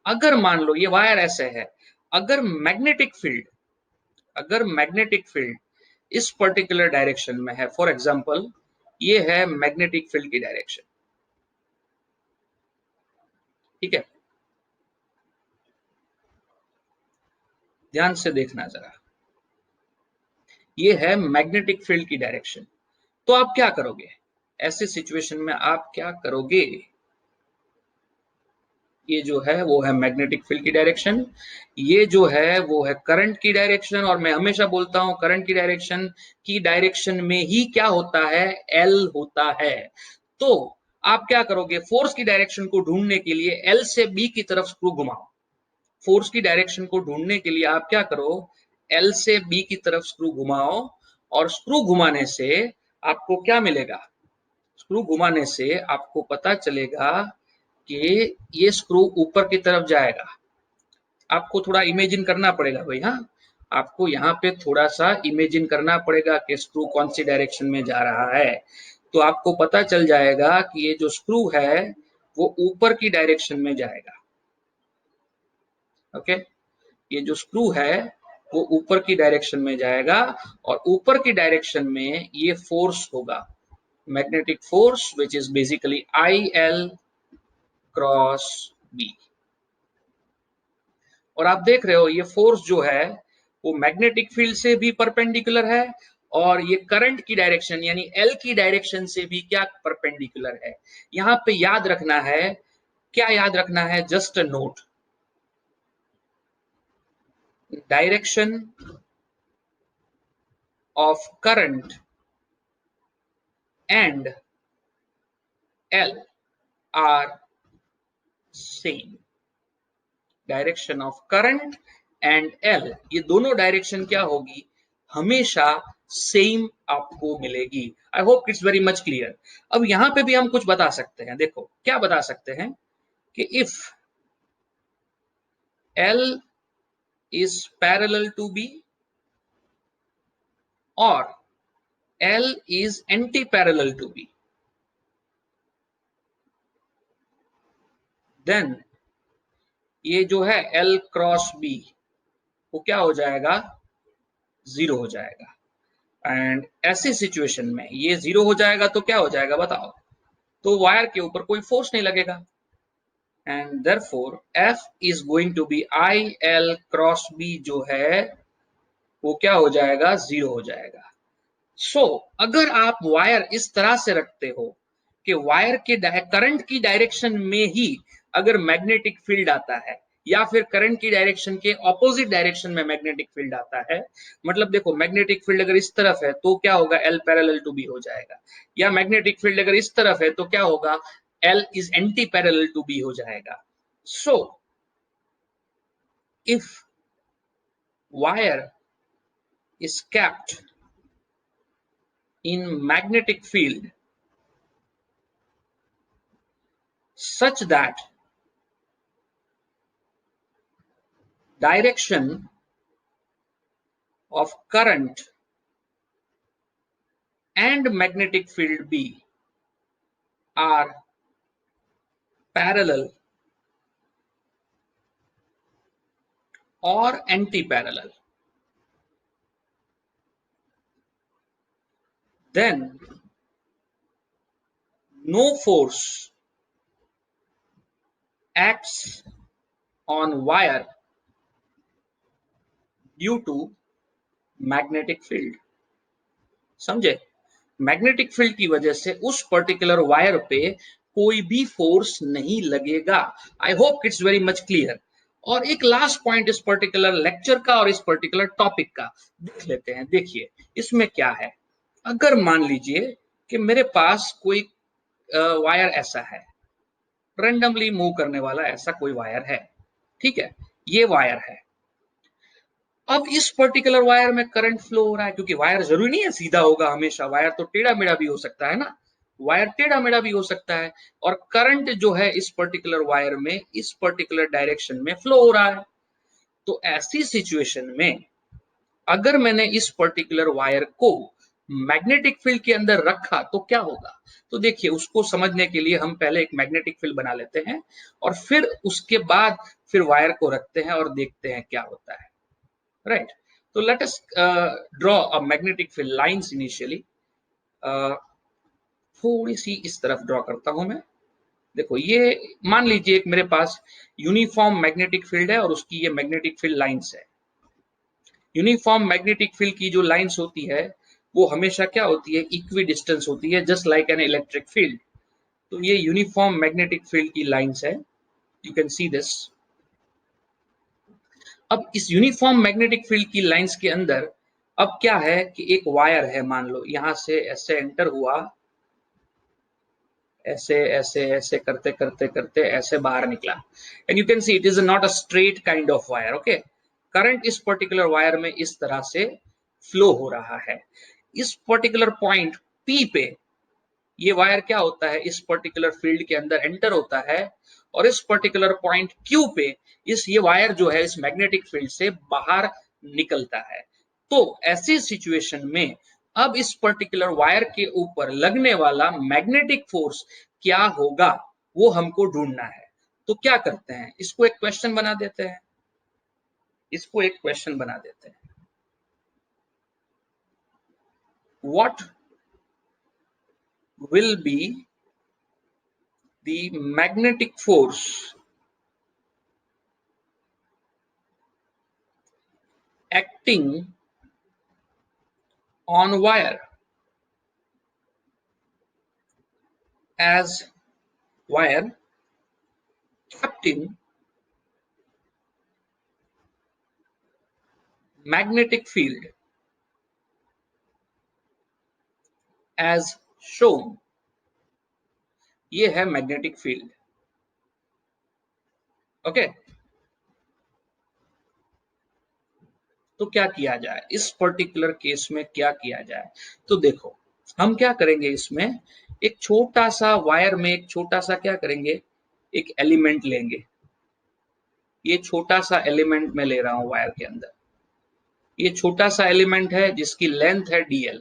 अगर मान लो ये वायर ऐसे है, अगर मैग्नेटिक फील्ड, अगर मैग्नेटिक फील्ड इस पर्टिकुलर डायरेक्शन में है, फॉर एग्जांपल ये है मैग्नेटिक फील्ड की डायरेक्शन। ठीक है, ध्यान से देखना जरा, ये है मैग्नेटिक फील्ड की डायरेक्शन। तो आप क्या करोगे ऐसे सिचुएशन में, आप क्या करोगे, ये जो है वो है मैग्नेटिक फील्ड की डायरेक्शन, ये जो है वो है करंट की डायरेक्शन। और मैं हमेशा बोलता हूं करंट की डायरेक्शन में ही क्या होता है, एल होता है। तो आप क्या करोगे, फोर्स की डायरेक्शन को ढूंढने के लिए एल से बी की तरफ स्क्रू घुमाओ। फोर्स की डायरेक्शन को ढूंढने के लिए आप क्या करो, एल से बी की तरफ स्क्रू घुमाओ, और स्क्रू घुमाने से आपको क्या मिलेगा, स्क्रू घुमाने से आपको पता चलेगा कि ये स्क्रू ऊपर की तरफ जाएगा। आपको थोड़ा इमेजिन करना पड़ेगा भाई, हाँ आपको यहाँ पे थोड़ा सा इमेजिन करना पड़ेगा कि स्क्रू कौन सी डायरेक्शन में जा रहा है। तो आपको पता चल जाएगा कि ये जो स्क्रू है वो ऊपर की डायरेक्शन में जाएगा। ओके, ये जो स्क्रू है वो ऊपर की डायरेक्शन में जाएगा, और ऊपर की डायरेक्शन में ये फोर्स होगा, magnetic force which is basically I L cross B. और आप देख रहे हो ये फोर्स जो है वो मैग्नेटिक फील्ड से भी परपेंडिकुलर है, और ये करंट की डायरेक्शन यानी एल की डायरेक्शन से भी क्या परपेंडिकुलर है। यहाँ पे याद रखना है, क्या याद रखना है, just a note, direction of current and L are same. Direction of current and L, ये दोनों डायरेक्शन क्या होगी, हमेशा सेम आपको मिलेगी. आई hope it's very much clear. अब यहां पे भी हम कुछ बता सकते हैं. देखो क्या बता सकते हैं कि if L is parallel to B or L is anti-parallel to B, then ये जो है L क्रॉस B वो क्या हो जाएगा, जीरो हो जाएगा. एंड ऐसी सिचुएशन में ये जीरो हो जाएगा तो क्या हो जाएगा बताओ, तो वायर के ऊपर कोई फोर्स नहीं लगेगा. And therefore F is going to be I L cross B जो है वो क्या हो जाएगा, जीरो हो जाएगा. अगर आप वायर इस तरह से रखते हो कि वायर के करंट की डायरेक्शन में ही अगर मैग्नेटिक फील्ड आता है या फिर करंट की डायरेक्शन के ऑपोजिट डायरेक्शन में मैग्नेटिक फील्ड आता है, मतलब देखो मैग्नेटिक फील्ड अगर इस तरफ है तो क्या होगा, L पैरेलल टू बी हो जाएगा, या मैग्नेटिक फील्ड अगर इस तरफ है तो क्या होगा, L is anti parallel to B हो जाएगा. So if wire is kept in magnetic field such that direction of current and magnetic field B are parallel or anti-parallel, then no force acts on wire due to magnetic field. समझे, magnetic field की वजह से उस particular wire पे कोई भी force नहीं लगेगा. आई hope it's very much clear. और एक लास्ट पॉइंट इस पर्टिकुलर लेक्चर का और इस पर्टिकुलर टॉपिक का देख लेते हैं. देखिए इसमें क्या है, अगर मान लीजिए कि मेरे पास कोई वायर ऐसा है, रेंडमली मूव करने वाला ऐसा कोई वायर है, ठीक है, ये वायर है. अब इस पर्टिकुलर वायर में करंट फ्लो हो रहा है, क्योंकि वायर जरूरी नहीं है सीधा होगा हमेशा, वायर तो टेढ़ा मेढ़ा भी हो सकता है ना, वायर टेढ़ा मेढ़ा भी हो सकता है. और करंट जो है इस पर्टिकुलर वायर में इस पर्टिकुलर डायरेक्शन में फ्लो हो रहा है. तो ऐसी सिचुएशन में अगर मैंने इस पर्टिकुलर वायर को मैग्नेटिक फील्ड के अंदर रखा तो क्या होगा, तो देखिए उसको समझने के लिए हम पहले एक मैग्नेटिक फील्ड बना लेते हैं और फिर उसके बाद फिर वायर को रखते हैं और देखते हैं क्या होता है. राइट, तो let us draw a magnetic field lines initially. थोड़ी सी इस तरफ ड्रॉ करता हूं मैं. देखो ये मान लीजिए एक मेरे पास यूनिफॉर्म मैग्नेटिक फील्ड है और उसकी ये मैग्नेटिक फील्ड लाइंस है. यूनिफॉर्म मैग्नेटिक फील्ड की जो लाइंस होती है वो हमेशा क्या होती है, इक्वी डिस्टेंस होती है, just like an electric field. तो ये यूनिफॉर्म मैग्नेटिक फील्ड की लाइंस है, यू कैन सी दिस. अब इस यूनिफॉर्म मैग्नेटिक फील्ड की लाइंस के अंदर अब क्या है कि एक वायर है, मान लो यहां से ऐसे एंटर हुआ, ऐसे ऐसे ऐसे करते करते करते ऐसे बाहर निकला, and you can see it is not a straight kind of wire. Okay, current इस पर्टिकुलर वायर में इस तरह से फ्लो हो रहा है. इस पर्टिकुलर पॉइंट P पे ये वायर क्या होता है, इस पर्टिकुलर फील्ड के अंदर एंटर होता है, और इस पर्टिकुलर पॉइंट Q पे ये वायर जो है इस मैग्नेटिक फील्ड से बाहर निकलता है. तो ऐसी सिचुएशन में अब इस पर्टिकुलर वायर के ऊपर लगने वाला मैग्नेटिक फोर्स क्या होगा वो हमको ढूंढना है. तो क्या करते हैं, इसको एक क्वेश्चन बना देते हैं, इसको एक क्वेश्चन बना देते हैं. What will be the magnetic force acting on wire as wire kept in magnetic field as shown. ये है मैग्नेटिक फील्ड। ओके, तो क्या किया जाए इस पर्टिकुलर केस में, क्या किया जाए? तो देखो, हम क्या करेंगे इसमें, एक छोटा सा वायर में एक छोटा सा क्या करेंगे, एक एलिमेंट लेंगे। ये छोटा सा एलिमेंट मैं ले रहा हूं वायर के अंदर। ये छोटा सा एलिमेंट है जिसकी लेंथ है dl।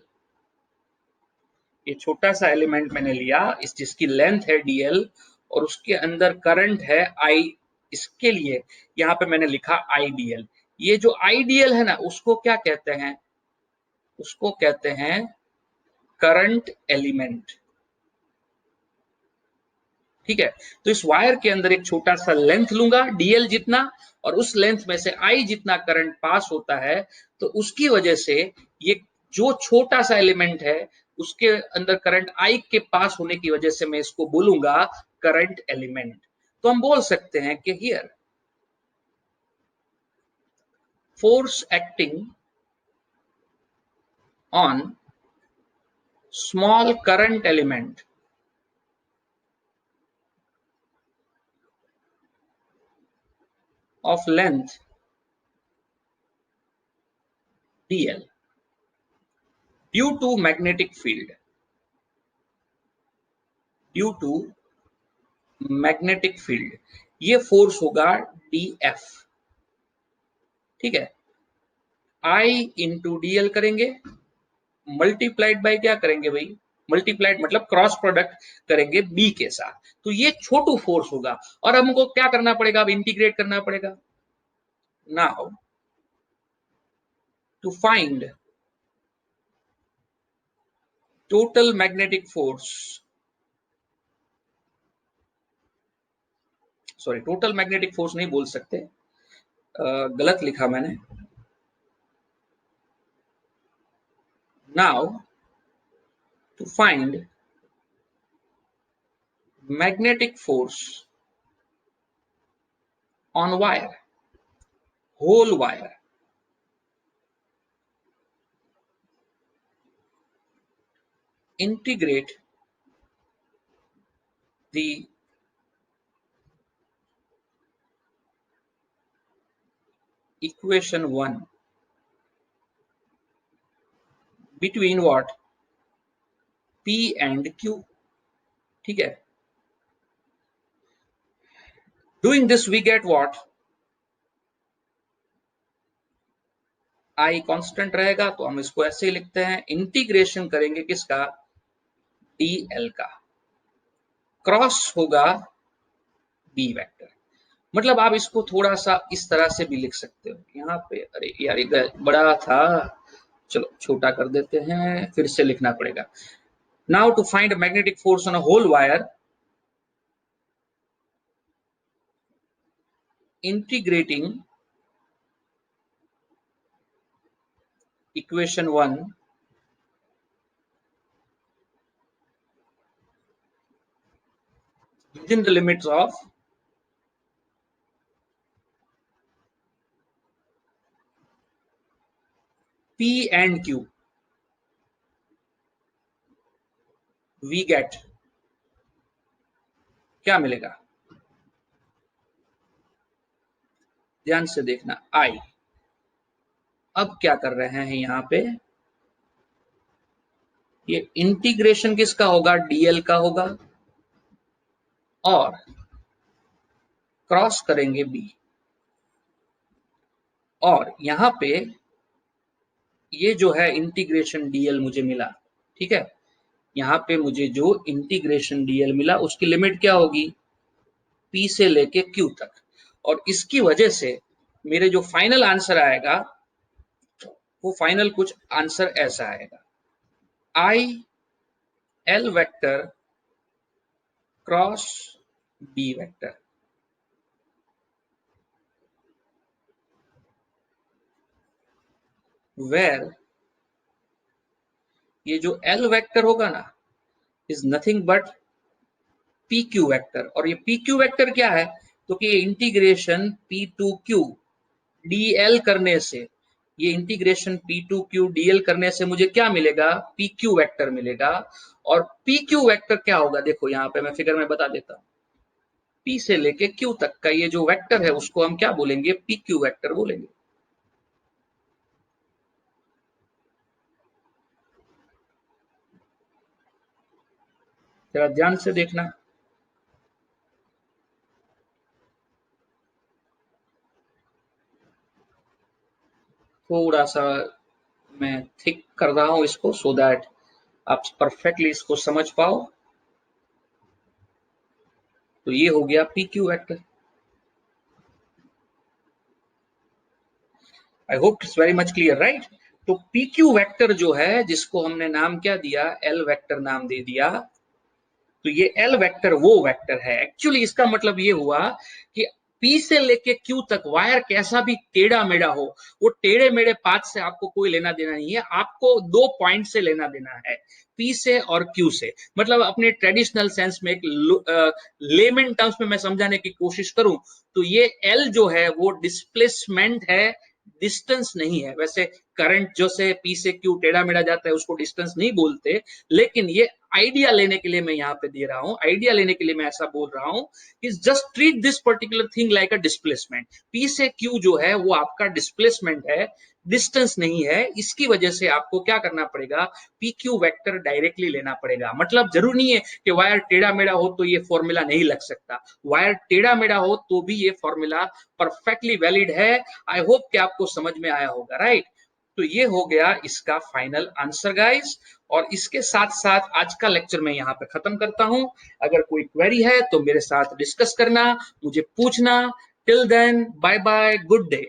ये छोटा सा एलिमेंट मैंने लिया इस जिसकी लेंथ है dl और उसके अंदर करंट है I। इसके लिए यहाँ पे मैंने लिखा IDL। ये जो IDL है ना, उसको क्या कहते हैं, उसको कहते हैं करंट एलिमेंट। ठीक है, तो इस वायर के अंदर एक छोटा सा लेंथ लूंगा dl जितना, और उस लेंथ में से I जितना करंट पास होता है, तो उसकी वजह से ये जो छोटा सा एलिमेंट है उसके अंदर करंट I के पास होने की वजह से मैं इसको बोलूंगा करंट एलिमेंट। तो हम बोल सकते हैं कि here force acting on small current element of length dl due to magnetic field, due to magnetic field, ये फोर्स होगा dF। ठीक है, I इंटू डीएल करेंगे, मल्टीप्लाइड बाय क्या करेंगे भाई, मल्टीप्लाइड मतलब क्रॉस प्रोडक्ट करेंगे B के साथ, तो ये छोटू फोर्स होगा। और हमको क्या करना पड़ेगा, अब इंटीग्रेट करना पड़ेगा। Now to find total magnetic force, sorry total magnetic force नहीं बोल सकते, गलत लिखा मैंने। Now to find magnetic force on wire, whole wire, integrate the equation 1 between what, P and Q। ठीक है, doing this we get what, I constant रहेगा तो हम इसको ऐसे ही लिखते हैं, इंटीग्रेशन करेंगे किसका, dl का, क्रॉस होगा b वेक्टर। मतलब आप इसको थोड़ा सा इस तरह से भी लिख सकते हो यहाँ पे, अरे यार ये बड़ा था, चलो छोटा कर देते हैं, फिर से लिखना पड़ेगा। Now to find magnetic force on a whole wire, integrating equation 1 within the limits of P and Q, we get, क्या मिलेगा, ध्यान से देखना I। अब क्या कर रहे हैं यहाँ पे, ये इंटीग्रेशन किसका होगा, dl का होगा, और क्रॉस करेंगे b। और यहाँ पे ये जो है इंटीग्रेशन dl मुझे मिला, ठीक है, यहाँ पे मुझे जो इंटीग्रेशन dl मिला उसकी लिमिट क्या होगी, P से लेके Q तक। और इसकी वजह से मेरे जो फाइनल आंसर आएगा वो फाइनल कुछ आंसर ऐसा आएगा, I L vector cross B vector, where ये जो L वेक्टर होगा ना is nothing but PQ vector. और ये PQ वेक्टर क्या है, तो कि ये integration P to Q DL करने से, ये integration P to Q DL करने से मुझे क्या मिलेगा, PQ वेक्टर मिलेगा। और पी क्यू वेक्टर क्या होगा, देखो यहाँ पे मैं फिगर में बता देता हूँ। पी से लेके क्यू तक का ये जो वेक्टर है उसको हम क्या बोलेंगे, पी क्यू वेक्टर बोलेंगे। जरा ध्यान से देखना, थोड़ा सा मैं थिक कर रहा हूं इसको सो दैट आप परफेक्टली इसको समझ पाओ। तो ये हो गया P Q vector. I hope it's very much clear, right. तो पी क्यू वेक्टर जो है जिसको हमने नाम क्या दिया, एल वेक्टर नाम दे दिया। तो ये एल वेक्टर वो वेक्टर है, एक्चुअली इसका मतलब ये हुआ कि पी से लेके क्यू तक वायर कैसा भी टेढ़ा मेढ़ा हो, वो टेढ़े मेढ़े पाथ से आपको कोई लेना देना नहीं है, आपको दो पॉइंट से लेना देना है, पी से और क्यू से। मतलब अपने ट्रेडिशनल सेंस में, एक लेमन टर्म्स में मैं समझाने की कोशिश करूं तो ये एल जो है वो डिस्प्लेसमेंट है, डिस्टेंस नहीं है। वैसे करंट जो से पी से क्यू टेढ़ा मेढ़ा जाता है उसको डिस्टेंस नहीं बोलते, लेकिन ये आइडिया लेने के लिए मैं यहाँ पे दे रहा हूँ, आइडिया लेने के लिए मैं ऐसा बोल रहा हूँ कि just treat this particular thing like a displacement. P से क्यू जो है वो आपका डिस्प्लेसमेंट है, डिस्टेंस नहीं है। इसकी वजह से आपको क्या करना पड़ेगा, पी क्यू वेक्टर डायरेक्टली लेना पड़ेगा। मतलब जरूर नहीं है कि वायर टेढ़ा मेढ़ा हो तो ये फॉर्मूला नहीं लग सकता, वायर टेढ़ा मेढ़ा हो तो भी ये फॉर्मूला परफेक्टली वैलिड है। आई होप कि आपको समझ में आया होगा, राइट। तो ये हो गया इसका फाइनल आंसर गाइस। और इसके साथ साथ आज का लेक्चर मैं यहाँ पे खत्म करता हूँ। अगर कोई क्वेरी है तो मेरे साथ डिस्कस करना, मुझे पूछना। Till then bye bye, good day.